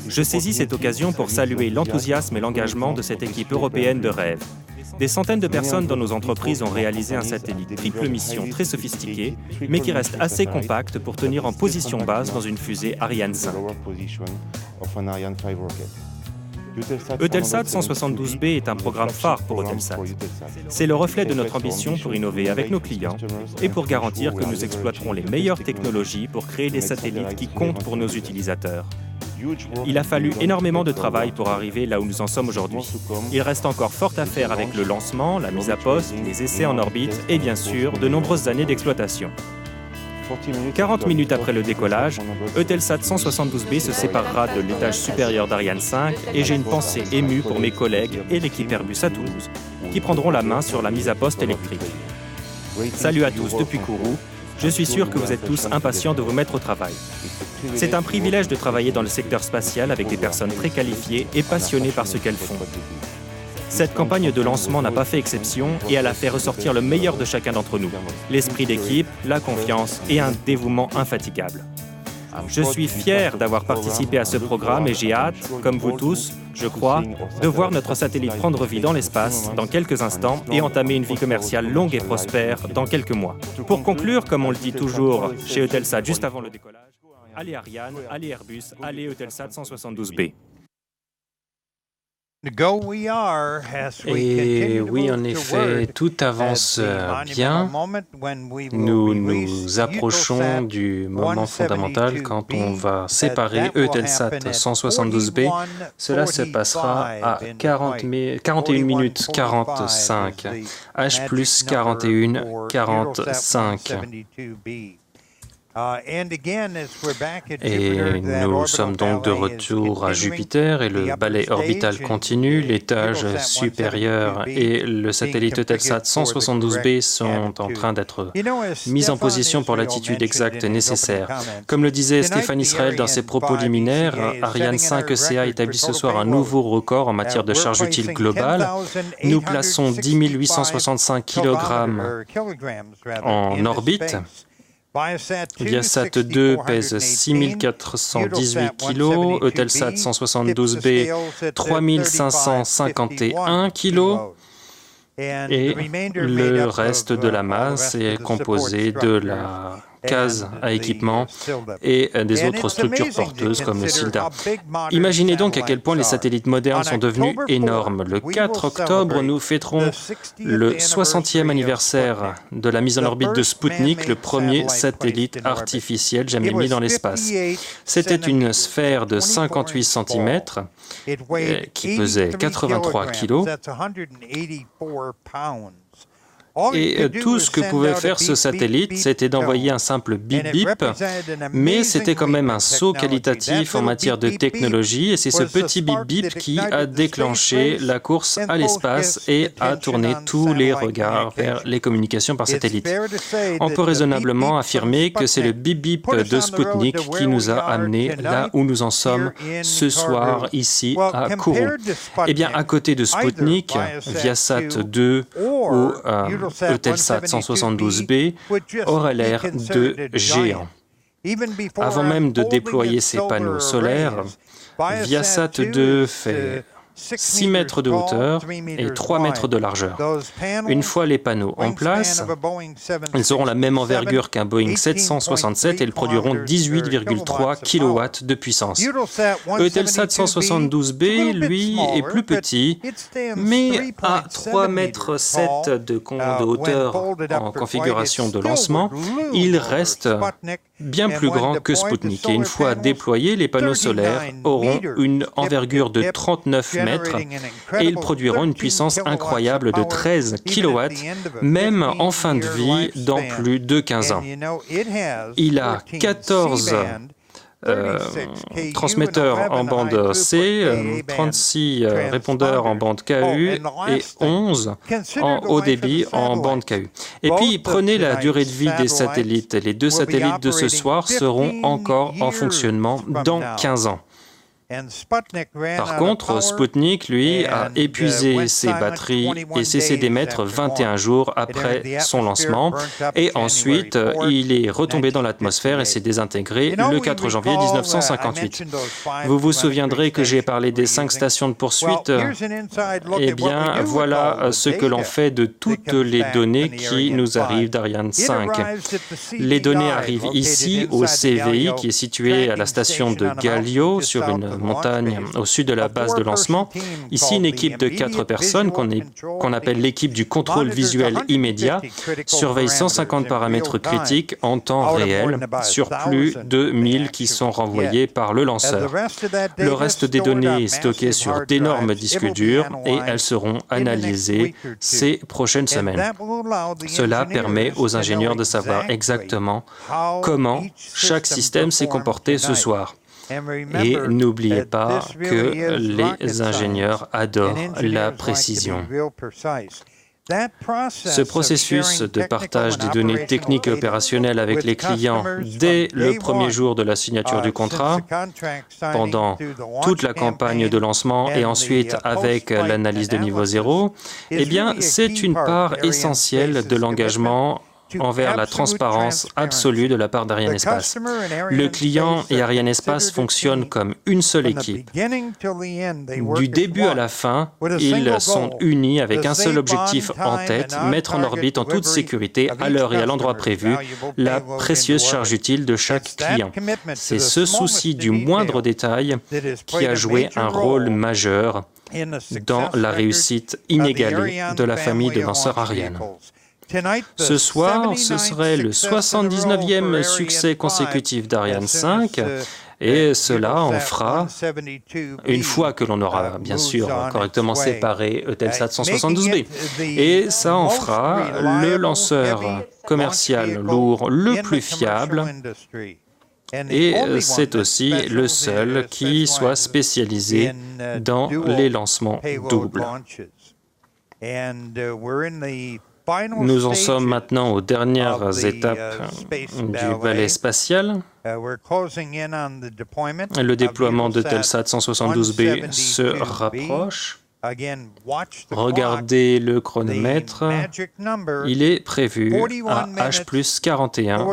Je saisis cette occasion pour saluer l'enthousiasme et l'engagement de cette équipe européenne de rêve. Des centaines de personnes dans nos entreprises ont réalisé un satellite triple mission très sophistiqué, mais qui reste assez compact pour tenir en position basse dans une fusée Ariane 5. Eutelsat 172B est un programme phare pour Eutelsat. C'est le reflet de notre ambition pour innover avec nos clients et pour garantir que nous exploiterons les meilleures technologies pour créer des satellites qui comptent pour nos utilisateurs. Il a fallu énormément de travail pour arriver là où nous en sommes aujourd'hui. Il reste encore fort à faire avec le lancement, la mise à poste, les essais en orbite et bien sûr de nombreuses années d'exploitation. 40 minutes après le décollage, Eutelsat 172B se séparera de l'étage supérieur d'Ariane 5 et j'ai une pensée émue pour mes collègues et l'équipe Airbus à Toulouse, qui prendront la main sur la mise à poste électrique. Salut à tous depuis Kourou. Je suis sûr que vous êtes tous impatients de vous mettre au travail. C'est un privilège de travailler dans le secteur spatial avec des personnes très qualifiées et passionnées par ce qu'elles font. Cette campagne de lancement n'a pas fait exception et elle a fait ressortir le meilleur de chacun d'entre nous. L'esprit d'équipe, la confiance et un dévouement infatigable. Je suis fier d'avoir participé à ce programme et j'ai hâte, comme vous tous, je crois, de voir notre satellite prendre vie dans l'espace dans quelques instants et entamer une vie commerciale longue et prospère dans quelques mois. Pour conclure, comme on le dit toujours chez Eutelsat juste avant le décollage, allez Ariane, allez Airbus, allez Eutelsat 172B. Et oui, en effet, tout avance bien. Nous nous approchons du moment fondamental quand on va séparer Eutelsat 172B. Cela se passera à 41 minutes 45, H plus 41, 45. Et nous sommes donc de retour à Jupiter et le balai orbital continue. L'étage supérieur et le satellite Eutelsat 172B sont en train d'être mis en position pour l'attitude exacte nécessaire. Comme le disait Stéphane Israël dans ses propos liminaires, Ariane 5 ECA établit ce soir un nouveau record en matière de charge utile globale. Nous plaçons 10 865 kg en orbite. Viasat 2 pèse 6 418 kg, Eutelsat 172B 3 551 kg et le reste de la masse est composé de la cases à équipement et des autres structures porteuses comme le SILDA. Imaginez donc à quel point les satellites modernes sont devenus énormes. Le 4 octobre, nous fêterons le 60e anniversaire de la mise en orbite de Sputnik, le premier satellite artificiel jamais mis dans l'espace. C'était une sphère de 58 cm qui pesait 83 kg. Et tout ce que pouvait faire ce satellite, c'était d'envoyer un simple bip-bip, mais c'était quand même un saut qualitatif en matière de technologie, et c'est ce petit bip-bip qui a déclenché la course à l'espace et a tourné tous les regards vers les communications par satellite. On peut raisonnablement affirmer que c'est le bip-bip de Sputnik qui nous a amenés là où nous en sommes ce soir, ici, à Kourou. Eh bien, à côté de Sputnik, Viasat 2 ou Eutelsat 172B aurait l'air de géant. Avant même de déployer ses panneaux solaires, Viasat 2 fait 6 mètres de hauteur et 3 mètres de largeur. Une fois les panneaux en place, ils auront la même envergure qu'un Boeing 767 et ils produiront 18,3 kW de puissance. Eutelsat 172B, lui, est plus petit, mais à 3,7 mètres de hauteur en configuration de lancement, il reste bien plus grand que Sputnik. Et une fois déployés, les panneaux solaires auront une envergure de 39 mètres et ils produiront une puissance incroyable de 13 kW, même en fin de vie dans plus de 15 ans. Il a 14 transmetteurs en bande C, 36 répondeurs en bande KU et 11 en haut débit en bande KU. Et puis, prenez la durée de vie des satellites. Les 2 satellites de ce soir seront encore en fonctionnement dans 15 ans. Par contre, Sputnik, lui, a épuisé ses batteries et cessé d'émettre 21 jours après son lancement. Et ensuite, il est retombé dans l'atmosphère et s'est désintégré le 4 janvier 1958. Vous vous souviendrez que j'ai parlé des 5 stations de poursuite. Eh bien, voilà ce que l'on fait de toutes les données qui nous arrivent d'Ariane 5. Les données arrivent ici, au CVI, qui est situé à la station de Galio, sur une montagne au sud de la base de lancement. Ici, une équipe de 4 personnes qu'on appelle l'équipe du contrôle visuel immédiat surveille 150 paramètres critiques en temps réel sur plus de 1000 qui sont renvoyés par le lanceur. Le reste des données est stocké sur d'énormes disques durs et elles seront analysées ces prochaines semaines. Cela permet aux ingénieurs de savoir exactement comment chaque système s'est comporté ce soir. Et n'oubliez pas que les ingénieurs adorent la précision. Ce processus de partage des données techniques et opérationnelles avec les clients dès le premier jour de la signature du contrat, pendant toute la campagne de lancement et ensuite avec l'analyse de niveau 0, eh bien, c'est une part essentielle de l'engagement envers la transparence absolue de la part d'Arianespace. Le client et Arianespace fonctionnent comme une seule équipe. Du début à la fin, ils sont unis avec un seul objectif en tête, mettre en orbite en toute sécurité, à l'heure et à l'endroit prévu, la précieuse charge utile de chaque client. C'est ce souci du moindre détail qui a joué un rôle majeur dans la réussite inégalée de la famille de lanceurs Ariane. Ce soir, ce serait le 79e succès consécutif d'Ariane 5 et cela en fera, une fois que l'on aura bien sûr correctement séparé Eutelsat 172B, et ça en fera le lanceur commercial lourd le plus fiable. Et c'est aussi le seul qui soit spécialisé dans les lancements doubles. Nous en sommes maintenant aux dernières étapes du balai spatial. Le déploiement de Eutelsat 172B se rapproche. Regardez le chronomètre. Il est prévu à H plus 41,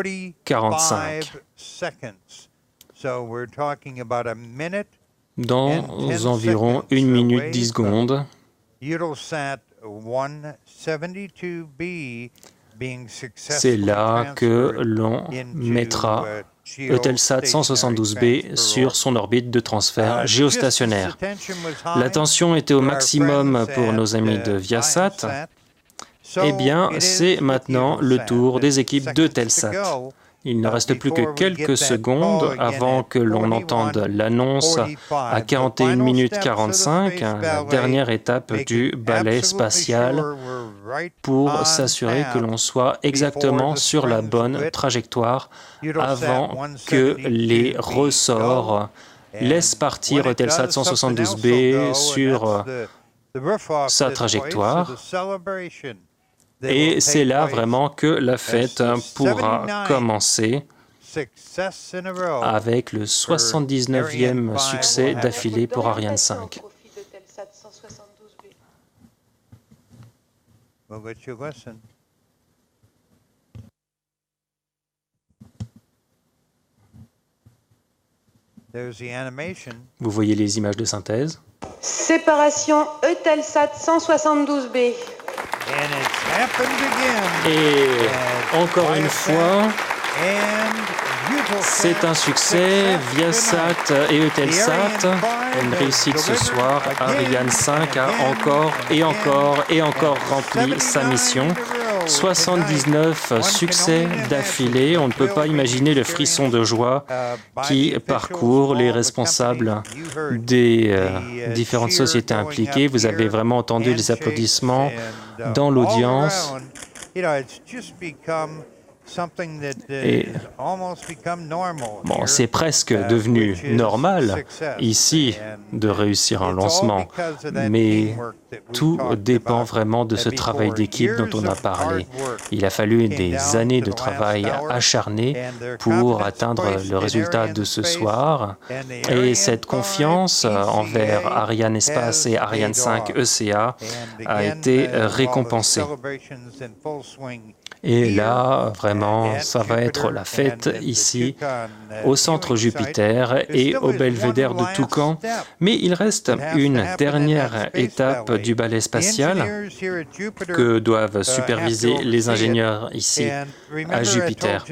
45. Dans environ 1 minute 10 secondes, C'est là que l'on mettra Eutelsat 172B sur son orbite de transfert géostationnaire. L'attention était au maximum pour nos amis de Viasat. Eh bien, c'est maintenant le tour des équipes d'Eutelsat. Il ne reste plus que quelques secondes avant que l'on entende l'annonce à 41 minutes 45, la dernière étape du balai spatial, pour s'assurer que l'on soit exactement sur la bonne trajectoire avant que les ressorts laissent partir Eutelsat 172B sur sa trajectoire. Et c'est là vraiment que la fête pourra commencer avec le 79e succès d'affilée pour Ariane 5. Vous voyez les images de synthèse. Séparation Eutelsat 172B. Et encore une fois, c'est un succès. Viasat et Eutelsat, une réussite ce soir. Ariane 5 a encore et encore et encore rempli sa mission. 79 succès d'affilée. On ne peut pas imaginer le frisson de joie qui parcourt les responsables des différentes sociétés impliquées. Vous avez vraiment entendu les applaudissements dans l'audience. Et bon, c'est presque devenu normal ici de réussir un lancement, mais tout dépend vraiment de ce travail d'équipe dont on a parlé. Il a fallu des années de travail acharné pour atteindre le résultat de ce soir, et cette confiance envers Ariane Espace et Ariane 5 ECA a été récompensée. Et là, vraiment, ça va être la fête ici, au centre Jupiter et au belvédère de Toucan. Mais il reste une dernière étape du balai spatial que doivent superviser les ingénieurs ici à Jupiter.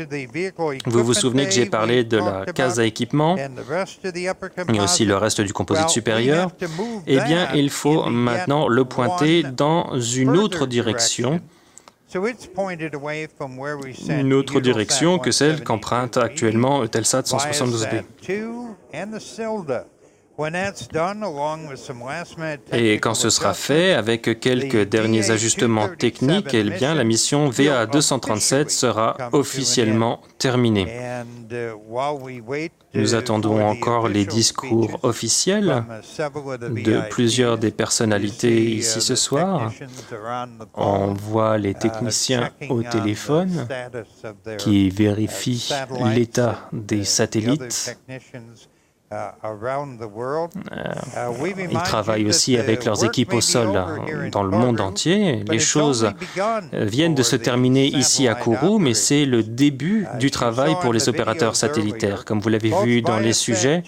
Vous vous souvenez que j'ai parlé de la case à équipement et aussi le reste du composite supérieur? Eh bien, il faut maintenant le pointer dans une autre direction. Une autre direction que celle qu'emprunte actuellement Eutelsat 172B. Et quand ce sera fait, avec quelques derniers ajustements techniques, eh bien, la mission VA237 sera officiellement terminée. Nous attendons encore les discours officiels de plusieurs des personnalités ici ce soir. On voit les techniciens au téléphone qui vérifient l'état des satellites. Ils travaillent aussi avec leurs équipes au sol dans le monde entier. Les choses viennent de se terminer ici à Kourou, mais c'est le début du travail pour les opérateurs satellitaires. Comme vous l'avez vu dans les sujets,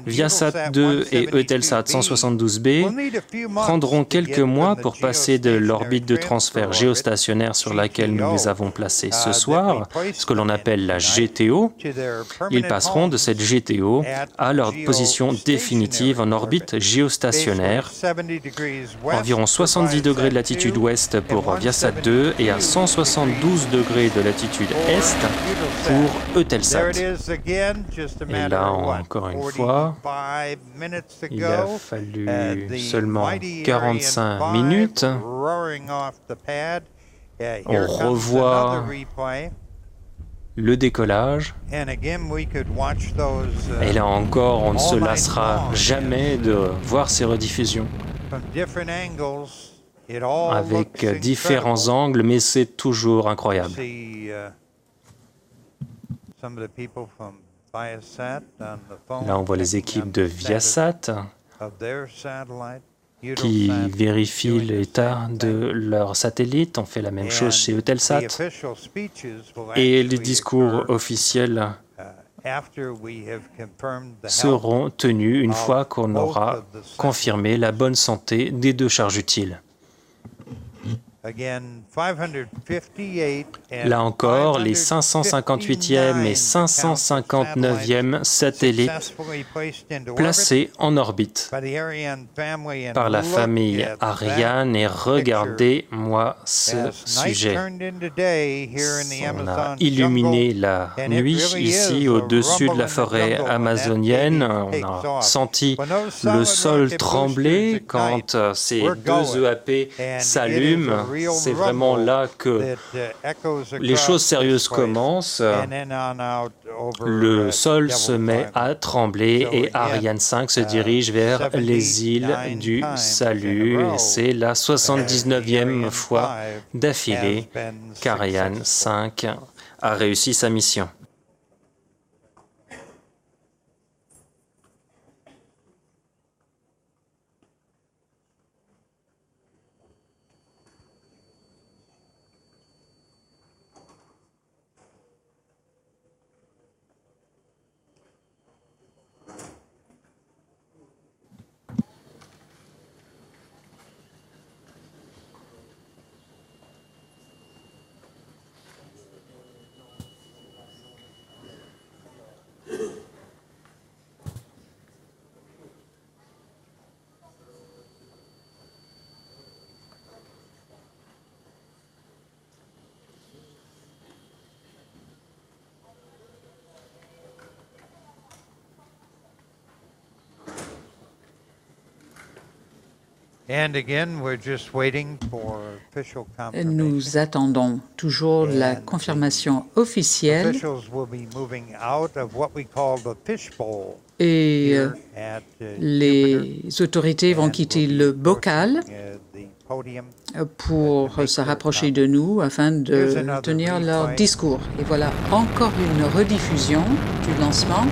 Viasat 2 et Eutelsat 172B prendront quelques mois pour passer de l'orbite de transfert géostationnaire sur laquelle nous les avons placés ce soir, ce que l'on appelle la GTO. Ils passeront de cette GTO à leur position définitive en orbite géostationnaire, environ 70 degrés de latitude ouest pour Viasat 2 et à 172 degrés de latitude est pour Eutelsat. Et là, encore une fois, il a fallu seulement 45 minutes. On revoit le décollage. Et là encore, on ne se lassera jamais de voir ces rediffusions avec différents angles, mais c'est toujours incroyable. Là, on voit les équipes de Viasat qui vérifient l'état de leurs satellites. On fait la même chose chez Eutelsat. Et les discours officiels seront tenus une fois qu'on aura confirmé la bonne santé des deux charges utiles. Là encore, les 558e et 559e satellites placés en orbite par la famille Ariane. Et regardez-moi ce sujet. On a illuminé la nuit ici au-dessus de la forêt amazonienne. On a senti le sol trembler quand ces deux EAP s'allument. C'est vraiment là que les choses sérieuses commencent. Le sol se met à trembler et Ariane 5 se dirige vers les îles du Salut. Et c'est la 79e fois d'affilée qu'Ariane 5 a réussi sa mission. Nous attendons toujours la confirmation officielle et les autorités vont quitter le bocal pour se rapprocher de nous afin de tenir leur discours. Et voilà encore une rediffusion du lancement,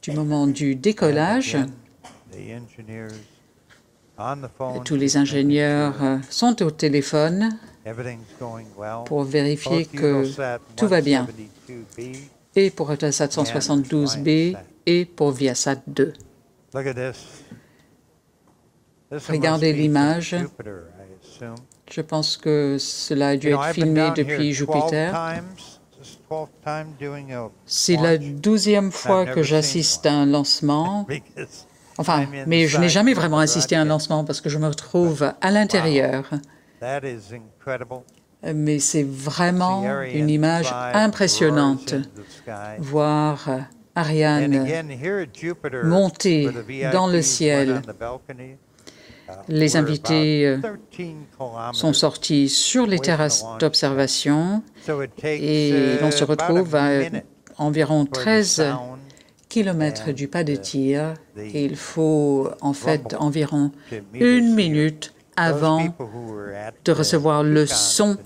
du moment du décollage. Tous les ingénieurs sont au téléphone pour vérifier que tout va bien, et pour Eutelsat 172B et pour Viasat 2. Regardez l'image. Je pense que cela a dû être filmé depuis Jupiter. C'est la 12e fois que j'assiste à un lancement. Enfin, mais je n'ai jamais vraiment assisté à un lancement parce que je me retrouve à l'intérieur. Mais c'est vraiment une image impressionnante. Voir Ariane monter dans le ciel. Les invités sont sortis sur les terrasses d'observation et l'on se retrouve à environ 13 kilomètres du pas de tir, et il faut en fait environ 1 minute avant de recevoir le son,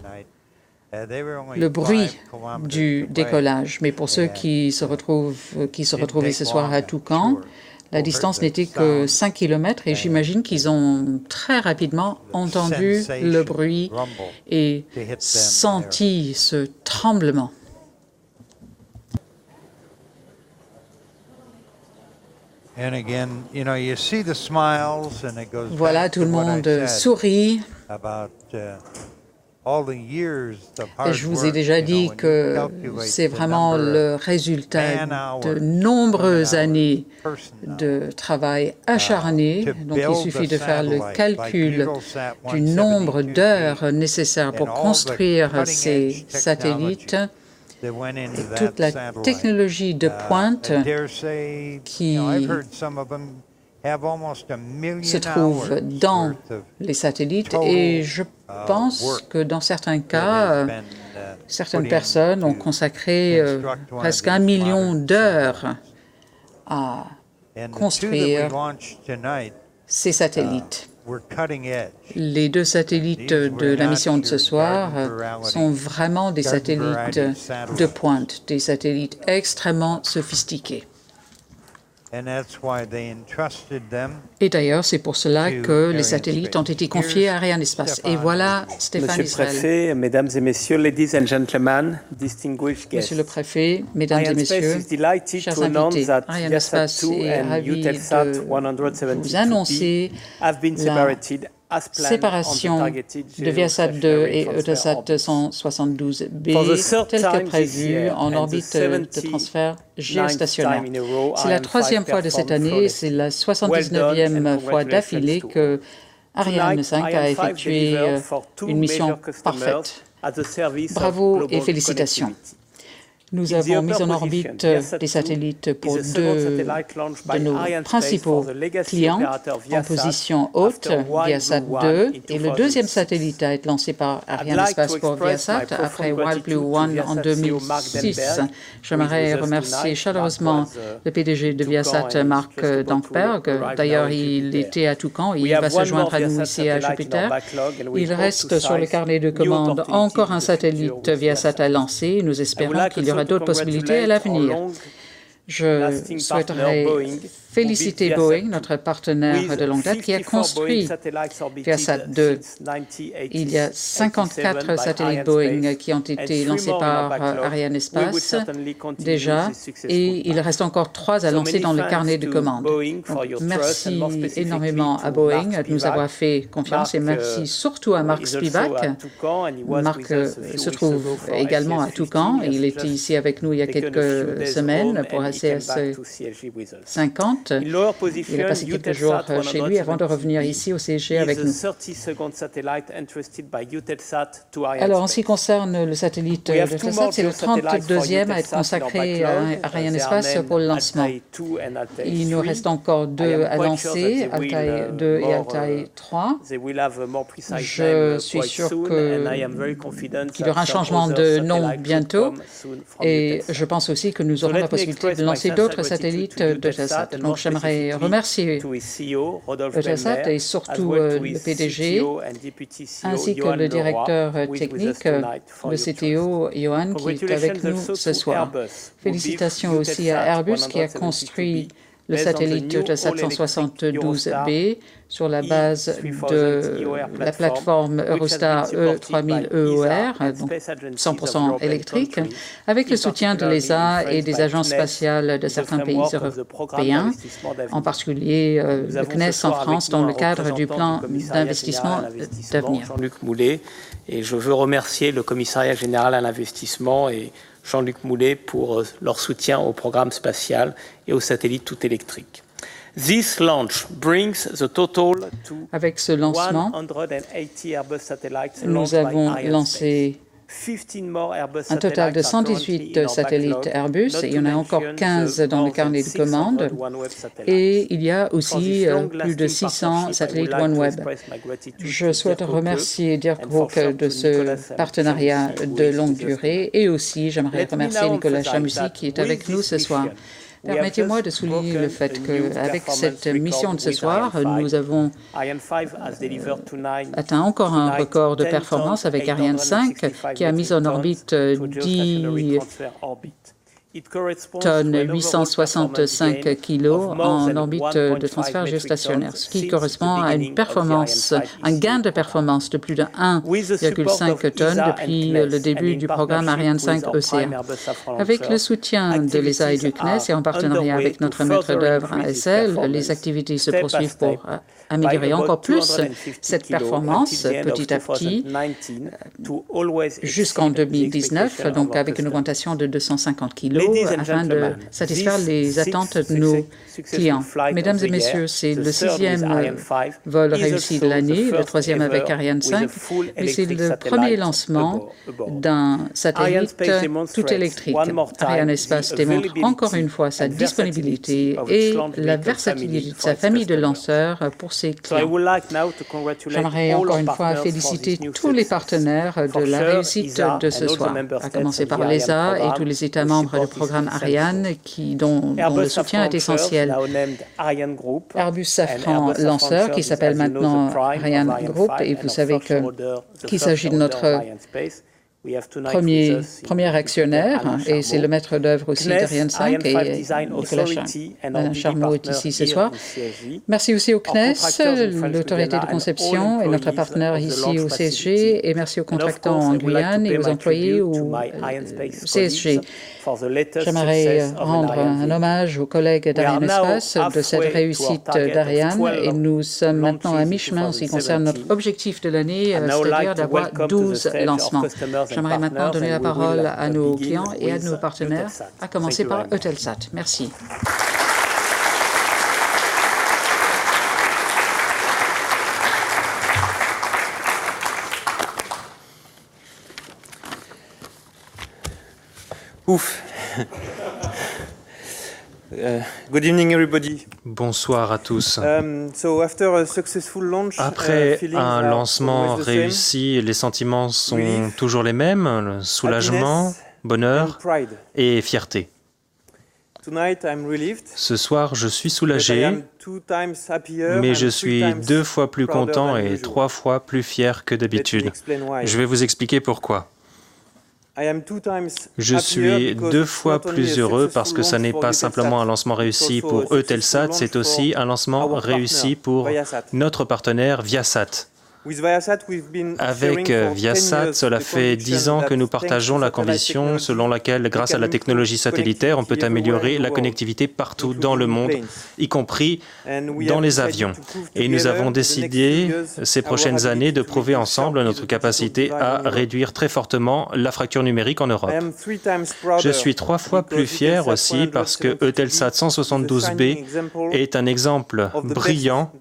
le bruit du décollage. Mais pour ceux qui se retrouvaient ce soir à Toucan, la distance n'était que 5 kilomètres et j'imagine qu'ils ont très rapidement entendu le bruit et senti ce tremblement. Voilà, tout le monde sourit. Et je vous ai déjà dit que c'est vraiment le résultat de nombreuses années de travail acharné. Donc il suffit de faire le calcul du nombre d'heures nécessaires pour construire ces satellites. Toute la technologie de pointe qui se trouve dans les satellites, et je pense que dans certains cas, certaines personnes ont consacré presque 1 million d'heures à construire ces satellites. Les 2 satellites de la mission de ce soir sont vraiment des satellites de pointe, des satellites extrêmement sophistiqués. Et d'ailleurs, c'est pour cela que les satellites ont été confiés à Ariane Espace. Et voilà Stéphane Israël. Monsieur le Préfet, Mesdames et Messieurs, Ladies and Gentlemen, distinguished guests. Monsieur le Préfet, Mesdames et Messieurs, chers invités, Ariane Espace est ravi de vous annoncer la séparation de Viasat 2 et Eutelsat 172B tel que prévu en orbite de transfert géostationnaire. C'est la troisième fois de cette année et c'est la 79e fois d'affilée que Ariane 5 a effectué une mission parfaite. Bravo et félicitations. Nous avons mis en orbite des satellites pour deux de nos principaux clients en position haute, Viasat 2, et le deuxième satellite a été lancé par Arianespace pour Viasat après WildBlue 1 en 2006. J'aimerais remercier chaleureusement le PDG de Viasat, Mark Dankberg. D'ailleurs, il était à Toucan et il va se joindre à nous ici à Jupiter. Il reste sur le carnet de commande encore un satellite Viasat à lancer. Nous espérons qu'il y aura d'autres possibilités à l'avenir. Je souhaiterais féliciter Boeing, notre partenaire de longue date, qui a construit Viasat 2. Il y a 54 satellites Boeing qui ont été lancés par Arianespace déjà, et il reste encore 3 à lancer dans le carnet de commandes. Merci énormément à Boeing de nous avoir fait confiance et merci surtout à Mark Spivak. Mark se trouve également à Toucan et il était ici avec nous il y a quelques semaines pour ACS 50. Il a passé quelques jours chez lui avant de revenir ici au CSG avec nous. Alors, en ce qui concerne le satellite Eutelsat, c'est le 32e à être consacré à Arianespace pour le lancement. Il nous reste encore 2 à lancer, Altaï 2 et Altaï 3. Je suis sûr qu'il y aura un changement de nom bientôt et je pense aussi que nous aurons la possibilité de lancer d'autres satellites d'Eutelsat. Donc, j'aimerais remercier Eutelsat et surtout le PDG, ainsi que le directeur technique, le CTO, Johan, qui est avec nous ce soir. Félicitations aussi à Airbus, qui a construit le satellite Eutelsat 172B sur la base de la plateforme Eurostar E3000EOR, donc 100% électrique, avec le soutien de l'ESA et des agences spatiales de certains pays européens, en particulier le CNES en France, dans le cadre du plan d'investissement d'avenir. Jean-Luc Moulet, et je veux remercier le Commissariat général à l'investissement et Jean-Luc Moulet pour leur soutien au programme spatial et aux satellites tout électriques. This launch brings the total to Avec ce lancement, nous avons lancé un total de 118 satellites Airbus et il y en a encore 15 dans le carnet de commande. Et il y a aussi plus de 600 satellites OneWeb. Je souhaite remercier Dirk Hoek de ce partenariat de longue durée et aussi j'aimerais remercier Nicolas Chamussi qui est avec nous ce soir. Permettez-moi de souligner le fait qu'avec cette mission de ce soir, nous avons atteint encore un record de performance avec Ariane 5 qui a mis en orbite 10 tonnes 865 kilos en orbite de transfert géostationnaire, ce qui correspond à une performance, un gain de performance de plus de 1,5 tonnes depuis le début du programme Ariane 5 ECA. Avec le soutien de l'ESA et du CNES et en partenariat avec notre maître d'œuvre ASL, les activités se poursuivent pour améliorer encore plus cette performance petit à petit jusqu'en 2019, donc avec une augmentation de 250 kilos afin de satisfaire les attentes de nos clients. Mesdames et messieurs, c'est le 6e vol réussi de l'année, le 3e avec Ariane 5, mais c'est le premier lancement d'un satellite tout électrique. Arianespace démontre encore une fois sa disponibilité et la versatilité de sa famille de lanceurs pour ses clients. J'aimerais encore une fois féliciter tous les partenaires de la réussite de ce soir, à commencer par l'ESA et tous les États membres du programme Ariane dont le soutien est essentiel. Airbus Safran lanceur qui s'appelle maintenant Ariane Group et vous savez qu'il s'agit de notre premier actionnaire, et c'est le maître d'œuvre aussi d'Ariane 5, et Nicolas Charmeau est ici ce soir. Merci aussi au CNES, l'autorité de conception, et notre partenaire ici au CSG, et merci aux contractants en Guyane et aux employés au CSG. J'aimerais rendre un hommage aux collègues d'Ariane Espace de cette réussite d'Ariane, et nous sommes maintenant à mi-chemin en ce qui concerne notre objectif de l'année, c'est-à-dire d'avoir 12 lancements. J'aimerais maintenant donner la parole à nos clients et à nos partenaires, à commencer par Eutelsat. Merci. Ouf. Good evening, everybody. Bonsoir à tous. Après un lancement réussi, les sentiments sont toujours les mêmes, soulagement, bonheur et fierté. Ce soir, je suis soulagé, mais je suis 2 fois plus content et 3 fois plus fier que d'habitude. Je vais vous expliquer pourquoi. Je suis 2 fois plus heureux parce que ce n'est pas simplement un lancement réussi pour Eutelsat, c'est aussi un lancement réussi pour notre partenaire Viasat. Avec Viasat, cela fait 10 ans que nous partageons la conviction selon laquelle, grâce à la technologie satellitaire, on peut améliorer la connectivité partout dans le monde, y compris dans les avions. Et nous avons décidé, ces prochaines années, de prouver ensemble notre capacité à réduire très fortement la fracture numérique en Europe. Je suis 3 fois plus fier aussi parce que Eutelsat 172B est un exemple brillant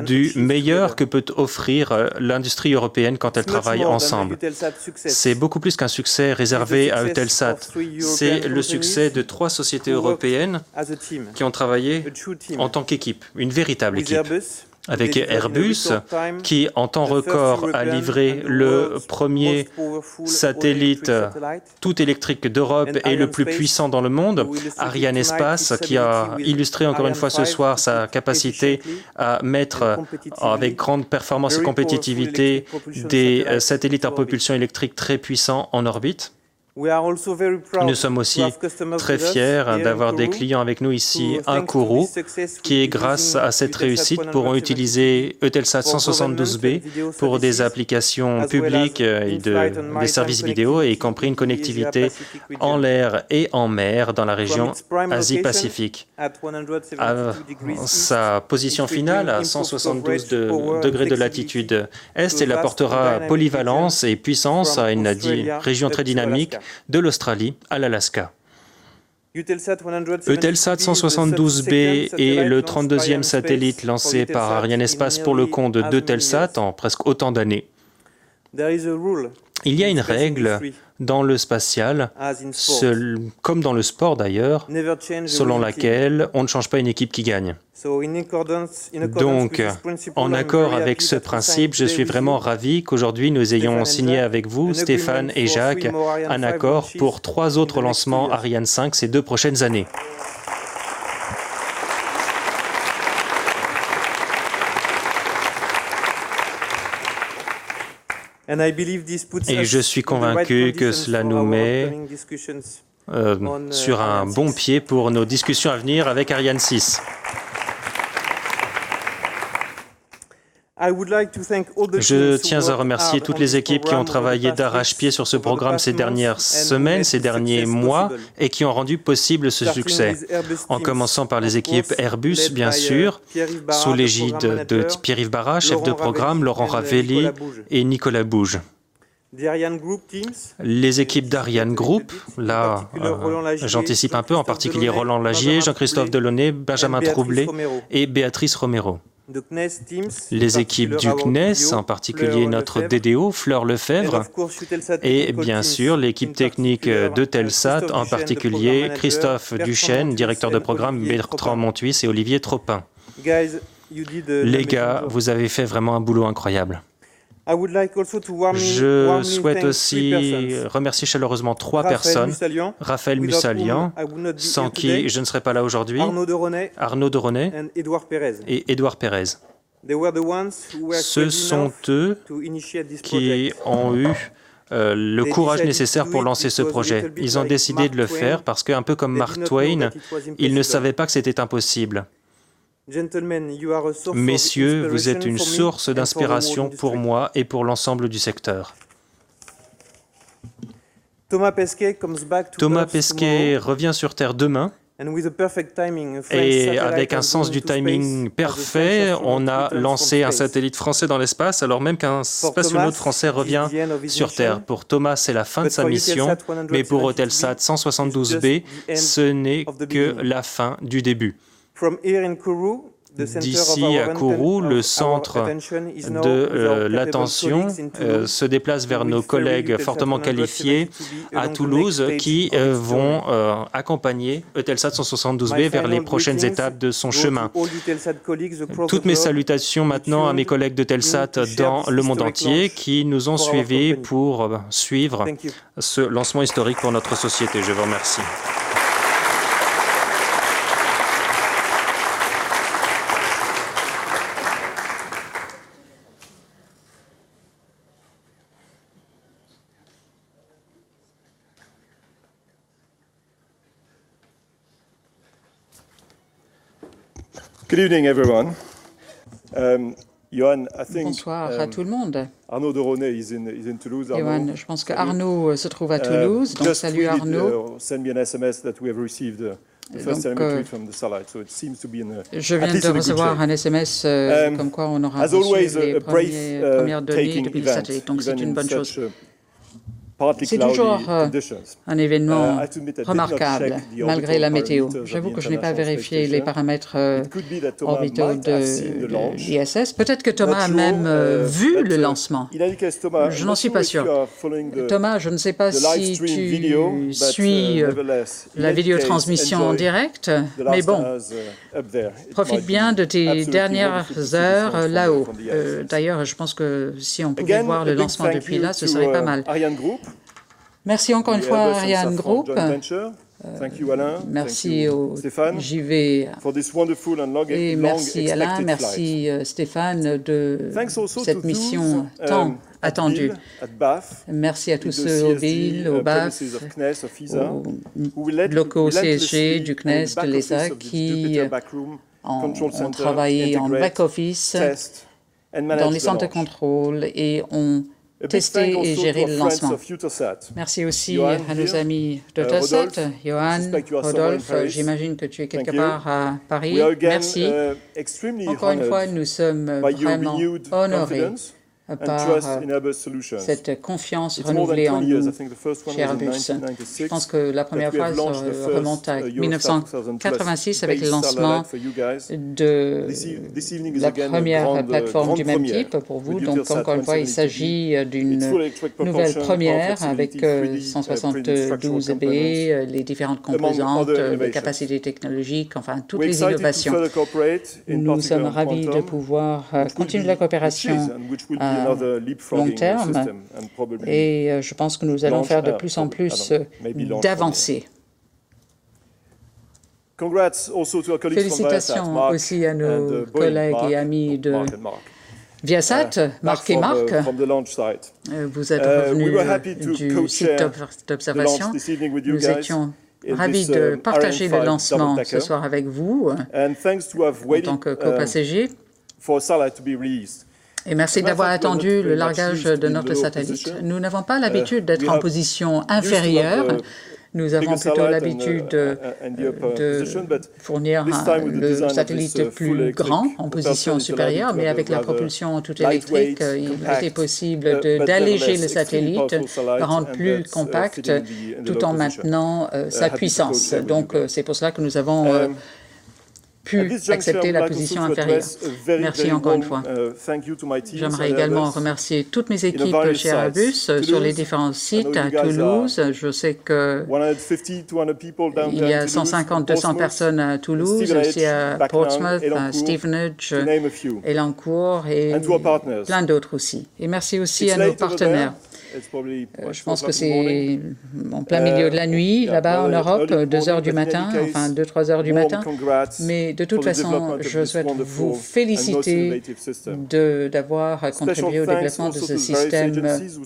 du meilleur que peut offrir l'industrie européenne quand elle travaille ensemble. C'est beaucoup plus qu'un succès réservé à Eutelsat. C'est le succès de 3 sociétés européennes qui ont travaillé en tant qu'équipe, une véritable équipe. Avec Airbus, qui en temps record a livré le premier satellite tout électrique d'Europe et le plus puissant dans le monde, Ariane Espace, qui a illustré encore une fois ce soir sa capacité à mettre avec grande performance et compétitivité des satellites à propulsion électrique très puissants en orbite. Nous sommes aussi très fiers d'avoir des clients avec nous ici à Kourou qui, grâce à cette réussite, pourront utiliser Eutelsat 172B pour des applications publiques et des services vidéo, y compris une connectivité en l'air et en mer dans la région Asie-Pacifique. À sa position finale, à 172 degrés de latitude est, elle apportera polyvalence et puissance à une région très dynamique de l'Australie à l'Alaska. Eutelsat 172B est le 32e satellite lancé par Ariane Espace pour le compte d'Eutelsat en presque autant d'années. Il y a une règle dans le spatial, comme dans le sport d'ailleurs, selon laquelle on ne change pas une équipe qui gagne. Donc, en accord avec ce principe, je suis vraiment ravi qu'aujourd'hui nous ayons signé avec vous, Stéphane et Jacques, un accord pour 3 autres lancements Ariane 5 ces 2 prochaines années. Et je suis convaincu que cela nous met sur un bon pied pour nos discussions à venir avec Ariane 6. Je tiens à remercier toutes les équipes qui ont travaillé d'arrache-pied sur ce programme ces dernières semaines, ces derniers mois, et qui ont rendu possible ce succès. En commençant par les équipes Airbus, bien sûr, sous l'égide de Pierre-Yves Barra, chef de programme, Laurent Ravelli et Nicolas Bouge. Les équipes d'Ariane Group, là, j'anticipe un peu, en particulier Roland Lagier, Jean-Christophe Delaunay, Benjamin Troublé et Béatrice Romero. Les équipes du CNES, en particulier notre DDO, Fleur Lefebvre, et bien sûr l'équipe technique d'Eutelsat, en particulier Christophe Duchesne, directeur de programme, Bertrand Montuis et Olivier Tropin. Les gars, vous avez fait vraiment un boulot incroyable. Je souhaite aussi remercier chaleureusement 3 personnes. Raphaël Mussalian, sans qui je ne serais pas là aujourd'hui, Arnaud de René et Édouard Pérez. Ce sont eux qui ont eu le courage nécessaire pour lancer ce projet. Ils ont décidé de le faire parce qu'un peu comme Mark Twain, ils ne savaient pas que c'était impossible. Messieurs, vous êtes une source d'inspiration pour moi et pour l'ensemble du secteur. Thomas Pesquet revient sur Terre demain. Et avec un sens du timing parfait, on a lancé un satellite français dans l'espace, alors même qu'un spationaute français revient sur Terre. Pour Thomas, c'est la fin de sa mission, mais pour Eutelsat 172B, ce n'est que la fin du début. D'ici à Kourou, le centre de l'attention se déplace vers nos collègues fortement qualifiés à Toulouse qui vont accompagner Eutelsat 172B vers les prochaines étapes de son chemin. Toutes mes salutations maintenant à mes collègues d'Eutelsat dans le monde entier qui nous ont suivis pour suivre ce lancement historique pour notre société. Je vous remercie. Good evening, everyone. Johan, I think, Bonsoir à tout le monde. Arnaud de Ronet is in Toulouse. Johan, je pense qu'Arnaud se trouve à Toulouse, donc salut Arnaud. Send me an SMS that we have received the first telemetry from the satellite, so it seems to be je viens de recevoir un SMS comme quoi on aura reçu les premières données depuis le satellite, donc c'est une bonne chose. C'est toujours un événement remarquable, malgré la météo. J'avoue que je n'ai pas vérifié les paramètres orbitaux de l'ISS. Peut-être que Thomas a même vu le lancement. Je n'en suis pas sûr. Thomas, je ne sais pas si tu suis la vidéotransmission en direct, mais bon, profite bien de tes dernières heures là-haut. D'ailleurs, je pense que si on pouvait voir le lancement depuis là, ce serait pas mal. Merci encore une fois à Ariane Group. Merci au JV et merci Alain, merci Stéphane de cette mission tant attendue. Merci à tous ceux au BIL, au BAF, aux locaux CSG, du CNES, de l'ESA qui ont travaillé en back-office dans les centres de contrôle et ont testé et géré le lancement. Merci aussi à nos amis d'Eutelsat, Johan, Rodolphe, j'imagine que tu es quelque part à Paris. Merci. Encore une fois, nous sommes vraiment honorés par cette confiance renouvelée en nous chez Airbus. Je pense que la première fois remonte à 1986 avec le lancement de la première plateforme du même type pour vous. Donc, encore une fois, il s'agit d'une nouvelle première avec 172B, les différentes composantes, les capacités technologiques, enfin, toutes les innovations. Nous sommes ravis de pouvoir continuer la coopération long terme et je pense que nous allons faire de plus en plus d'avancées. Félicitations aussi à nos collègues et amis de Viasat, Marc et Marc. Vous êtes revenus du site d'observation. Nous étions ravis de partager le lancement ce soir avec vous en tant que co-passagers. Et merci d'avoir attendu le largage de notre satellite. Nous n'avons pas l'habitude d'être en position inférieure. Nous avons plutôt l'habitude de fournir le satellite plus grand en position supérieure, mais avec la propulsion tout électrique, il était possible d'alléger le satellite, le rendre plus compact, tout en maintenant sa puissance. Donc, c'est pour cela que nous avons pu accepter la position inférieure. Merci encore une fois. J'aimerais également remercier toutes mes équipes chez Airbus sur les différents sites à Toulouse. Je sais qu'il y a 150-200 personnes à Toulouse, aussi à Portsmouth, à Stevenage, Elancourt et plein d'autres aussi. Et merci aussi à nos partenaires. Je pense que c'est en plein milieu de la nuit, là-bas en Europe, 2 heures du matin, enfin 2-3 heures du matin. Mais de toute façon, je souhaite vous féliciter d'avoir contribué au développement de ce système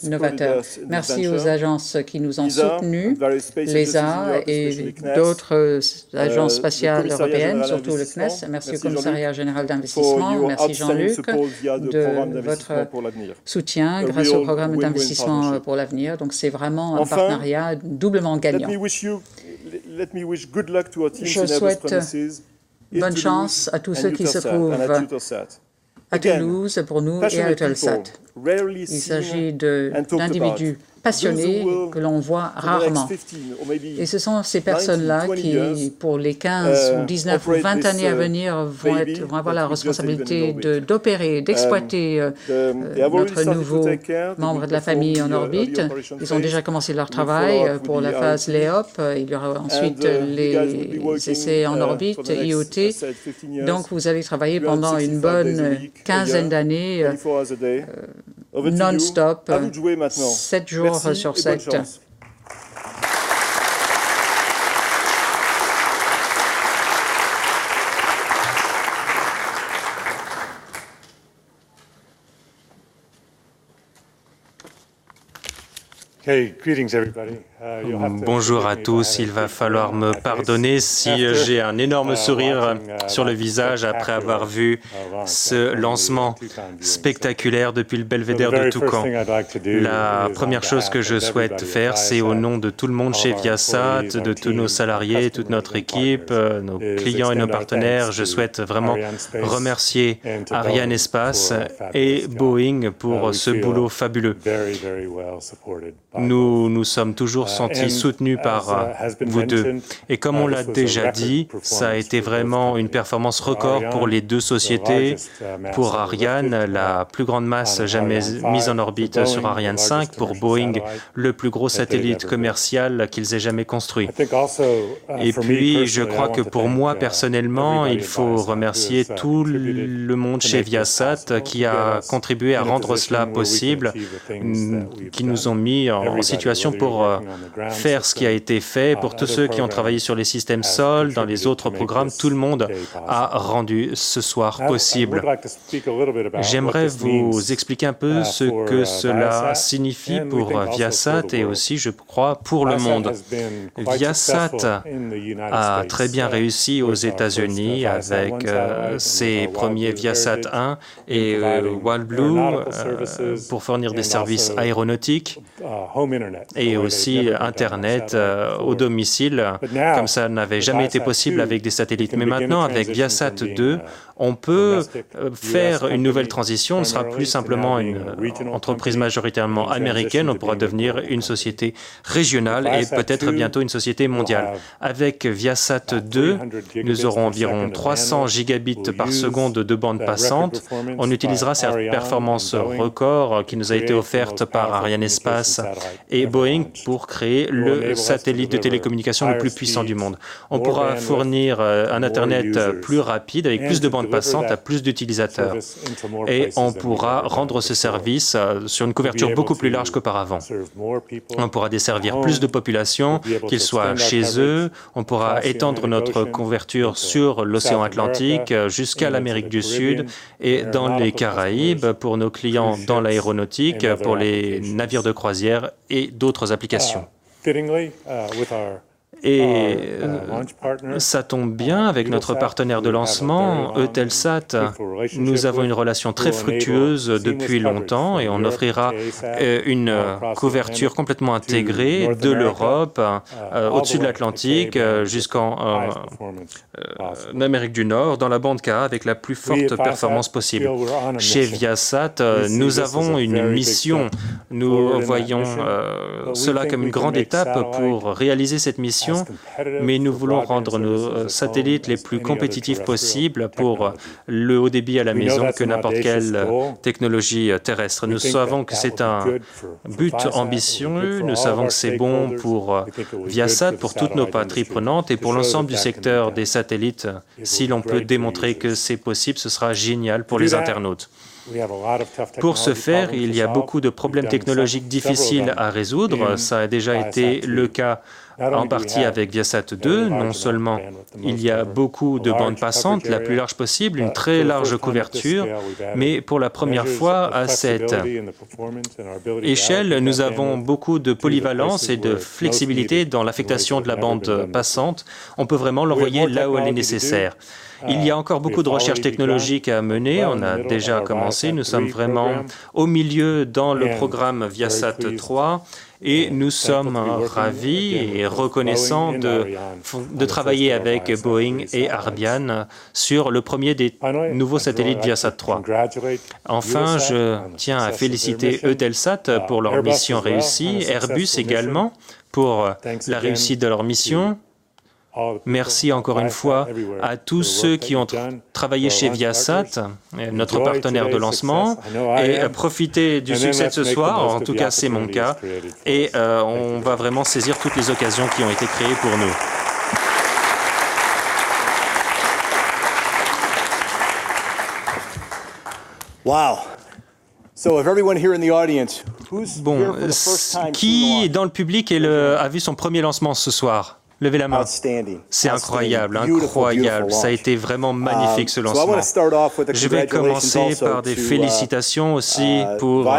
novateur. Merci aux agences qui nous ont soutenus, l'ESA et d'autres agences spatiales européennes, surtout le CNES. Merci au Commissariat général d'investissement. Merci Jean-Luc de votre soutien grâce au programme d'investissement pour l'avenir. Donc c'est vraiment un partenariat doublement gagnant. Je souhaite bonne chance à tous ceux qui se trouvent à Toulouse pour nous et à Eutelsat. Il s'agit d'individus passionnés que l'on voit rarement. Et ce sont ces personnes-là qui, pour les 15 ou 19 ou 20 années à venir, vont avoir la responsabilité d'opérer, d'exploiter notre nouveau membre de la famille en orbite. Ils ont déjà commencé leur travail pour la phase LEOP. Il y aura ensuite les essais en orbite, IoT. Donc, vous allez travailler pendant une bonne quinzaine d'années non-stop, 7 jours sur 7. Bonjour à tous, il va falloir me pardonner si j'ai un énorme sourire sur le visage après avoir vu ce lancement spectaculaire depuis le belvédère de Toucan. La première chose que je souhaite faire, c'est au nom de tout le monde chez Viasat, de tous nos salariés, toute notre équipe, nos clients et nos partenaires, je souhaite vraiment remercier Arianespace et Boeing pour ce boulot fabuleux. Nous nous sommes toujours sentis soutenus par vous deux. Et comme on l'a déjà dit, ça a été vraiment une performance record pour les deux sociétés. Pour Ariane, la plus grande masse jamais mise en orbite sur Ariane 5. Pour Boeing, le plus gros satellite commercial qu'ils aient jamais construit. Et puis, je crois que pour moi, personnellement, il faut remercier tout le monde chez Viasat qui a contribué à rendre cela possible, qui nous ont mis en situation pour faire ce qui a été fait. Pour tous ceux qui ont travaillé sur les systèmes Sol, dans les autres programmes, tout le monde a rendu ce soir possible. J'aimerais vous expliquer un peu ce que cela signifie pour Viasat et aussi, je crois, pour le monde. Viasat a très bien réussi aux États-Unis avec ses premiers Viasat 1 et WildBlue pour fournir des services aéronautiques et aussi Internet au domicile, comme ça n'avait jamais été possible avec des satellites. Mais maintenant, avec Viasat 2, on peut faire une nouvelle transition. On ne sera plus simplement une entreprise majoritairement américaine, on pourra devenir une société régionale et peut-être bientôt une société mondiale. Avec Viasat 2, nous aurons environ 300 gigabits par seconde de bande passante. On utilisera cette performance record qui nous a été offerte par Arianespace et Boeing pour créer le satellite de télécommunication le plus puissant du monde. On pourra fournir un Internet plus rapide avec plus de bande passante à plus d'utilisateurs. Et on pourra rendre ce service sur une couverture beaucoup plus large qu'auparavant. On pourra desservir plus de populations, qu'ils soient chez eux. On pourra étendre notre couverture sur l'océan Atlantique jusqu'à l'Amérique du Sud et dans les Caraïbes pour nos clients dans l'aéronautique, pour les navires de croisière et d'autres applications. Et ça tombe bien avec notre partenaire de lancement, Eutelsat. Nous avons une relation très fructueuse depuis longtemps et on offrira une couverture complètement intégrée de l'Europe au-dessus de l'Atlantique jusqu'en Amérique du Nord, dans la bande Ka, avec la plus forte performance possible. Chez Viasat, nous avons une mission. Nous voyons cela comme une grande étape pour réaliser cette mission, mais nous voulons rendre nos satellites les plus compétitifs possibles pour le haut débit à la maison que n'importe quelle technologie terrestre. Nous savons que c'est un but ambitieux, nous savons que c'est bon pour Viasat, pour toutes nos patries prenantes et pour l'ensemble du secteur des satellites. Si l'on peut démontrer que c'est possible, ce sera génial pour les internautes. Pour ce faire, il y a beaucoup de problèmes technologiques difficiles à résoudre. Ça a déjà été le cas en partie avec Viasat 2. Non seulement il y a beaucoup de bandes passantes, la plus large possible, une très large couverture, mais pour la première fois à cette échelle, nous avons beaucoup de polyvalence et de flexibilité dans l'affectation de la bande passante. On peut vraiment l'envoyer là où elle est nécessaire. Il y a encore beaucoup de recherches technologiques à mener. On a déjà commencé. Nous sommes vraiment au milieu dans le programme Viasat 3 et nous sommes ravis et reconnaissants de travailler avec Boeing et Ardian sur le premier des nouveaux satellites Viasat 3. Enfin, je tiens à féliciter Eutelsat pour leur mission réussie, Airbus également pour la réussite de leur mission. Merci encore une fois à tous ceux qui ont travaillé chez Viasat, notre partenaire de lancement, et profitez du succès de ce soir, en tout cas c'est mon cas, et on va vraiment saisir toutes les occasions qui ont été créées pour nous. Wow. So if everyone here in the audience, bon, qui dans le public a vu son premier lancement ce soir? Levez la main. C'est incroyable, incroyable. Ça a été vraiment magnifique ce lancement. Je vais commencer par des félicitations aussi pour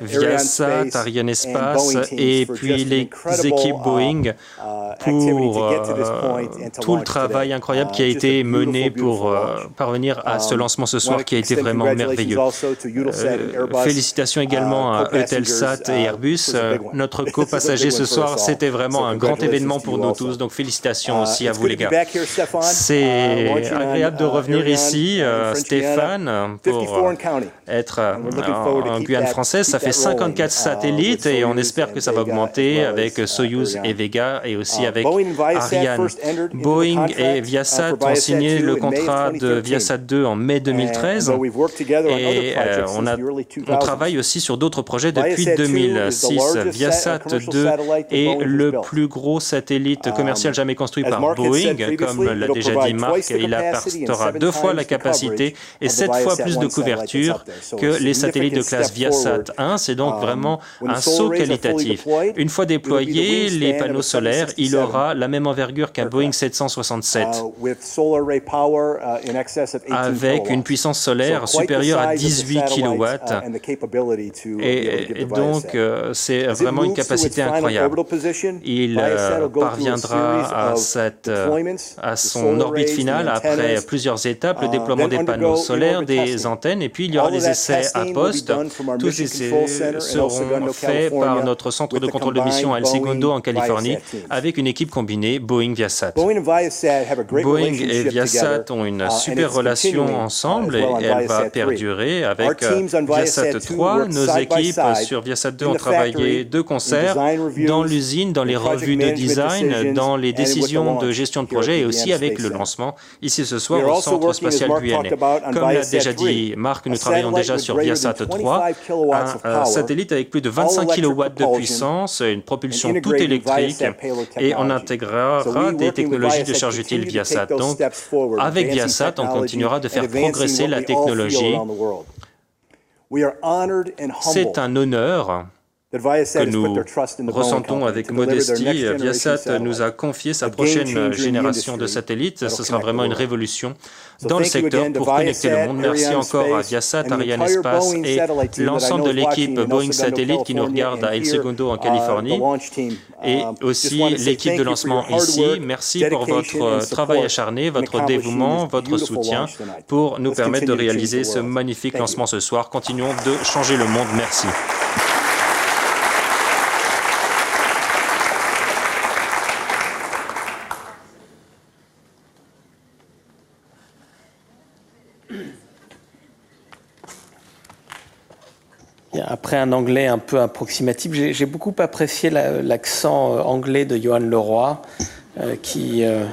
Viasat, Arianespace et puis les équipes Boeing pour tout le travail incroyable qui a été mené pour parvenir à ce lancement ce soir qui a été vraiment merveilleux. Félicitations également à Eutelsat et Airbus. Notre copassager ce soir, c'était vraiment un grand événement pour nous tous. Donc félicitations aussi à vous les gars. C'est agréable de revenir ici, Stéphane, pour être en Guyane française. Ça fait 54 satellites et on espère que ça va augmenter avec Soyuz et Vega et aussi avec Ariane. Boeing et Viasat ont signé le contrat de Viasat 2 en mai 2013 et on travaille aussi sur d'autres projets depuis 2006. Viasat 2 est le plus gros satellite commercial jamais construit par Boeing, comme l'a déjà dit Marc. Il apportera 2 fois la capacité et 7 fois plus de couverture que les satellites de classe Viasat 1. C'est donc vraiment un saut qualitatif. Une fois déployé, les panneaux solaires, il aura la même envergure qu'un Boeing 767, avec une puissance solaire supérieure à 18 kW. Et donc, c'est vraiment une capacité incroyable. Il parviendra à son orbite finale après plusieurs étapes, le déploiement des panneaux solaires, des antennes, et puis il y aura des essais à poste. Tous ces essais seront faits par notre centre de contrôle de mission à El Segundo en Californie, avec une équipe combinée Boeing-Viasat. Boeing et Viasat ont une super relation ensemble et elle va perdurer avec Viasat 3. Nos équipes sur Viasat 2 ont travaillé de concert dans l'usine, dans les revues de design, dans les décisions de gestion de projet et aussi avec le lancement ici ce soir au Centre spatial guyanais. Comme l'a déjà dit Marc, nous travaillons déjà sur Viasat 3, un satellite avec plus de 25 kW de puissance, une propulsion toute électrique et on intégrera des technologies de charge utile Viasat. Donc avec Viasat, on continuera de faire progresser la technologie. C'est un honneur que nous ressentons avec modestie. Viasat nous a confié sa prochaine génération de satellites. Ce sera vraiment une révolution dans le secteur pour connecter le monde. Merci encore à Viasat, Arianespace et l'ensemble de l'équipe Boeing Satellite qui nous regarde à El Segundo en Californie et aussi l'équipe de lancement ici. Merci pour votre travail acharné, votre dévouement, votre soutien pour nous permettre de réaliser ce magnifique lancement ce soir. Continuons de changer le monde. Merci. Après un anglais un peu approximatif, j'ai beaucoup apprécié l'accent anglais de Johan Leroy, qui a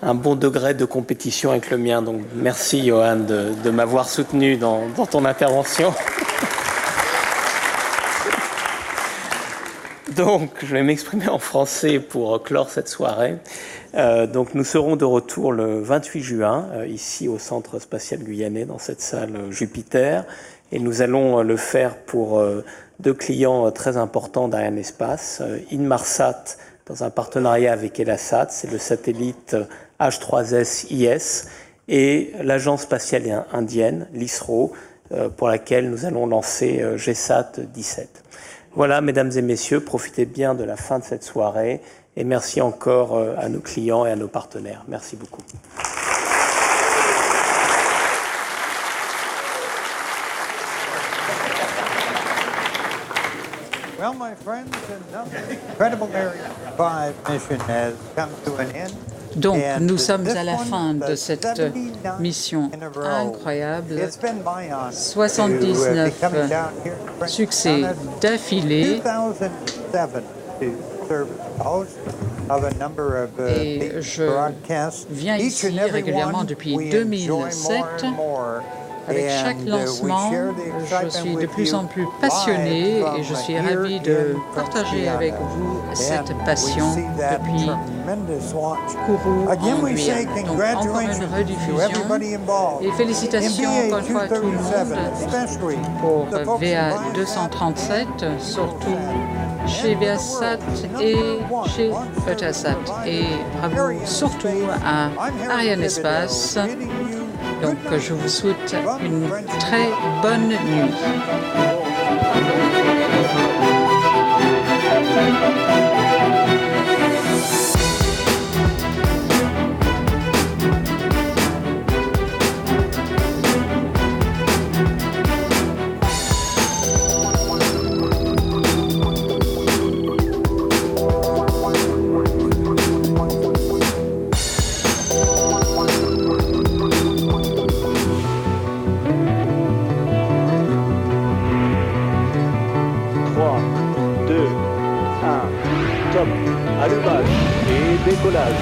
un bon degré de compétition avec le mien. Donc merci Johan de m'avoir soutenu dans ton intervention. Donc je vais m'exprimer en français pour clore cette soirée. Donc nous serons de retour le 28 juin, ici au Centre spatial guyanais, dans cette salle Jupiter. Et nous allons le faire pour deux clients très importants d'Arianespace, Inmarsat, dans un partenariat avec Elasat, c'est le satellite H3S-IS, et l'agence spatiale indienne, l'ISRO, pour laquelle nous allons lancer GSAT 17. Voilà, mesdames et messieurs, profitez bien de la fin de cette soirée et merci encore à nos clients et à nos partenaires. Merci beaucoup. Well, my friends, another incredible Area 5 mission has come to an end. Donc, nous sommes à la fin de cette mission incroyable. 79 succès d'affilée. Et je viens ici régulièrement depuis 2007. Avec chaque lancement, je suis de plus en plus passionné et je suis ravi de partager avec vous cette passion depuis Kourou en Guyane. Donc encore une rediffusion et félicitations encore une fois à tout le monde pour VA 237, surtout chez Viasat et chez Eutelsat. Et bravo surtout à Arianespace. Donc, je vous souhaite une très bonne nuit. Allumage et décollage.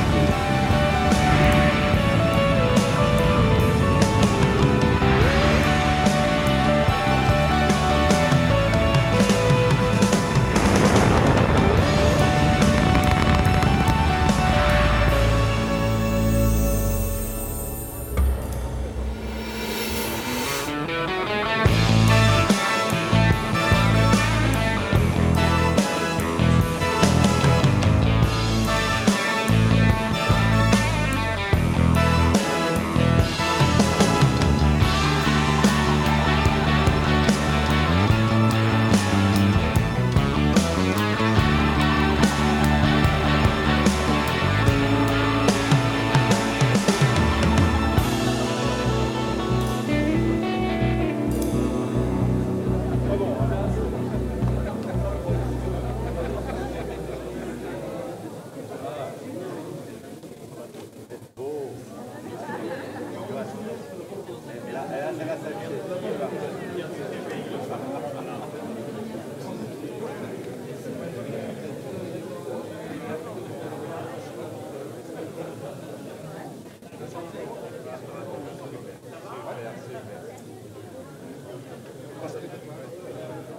Gracias.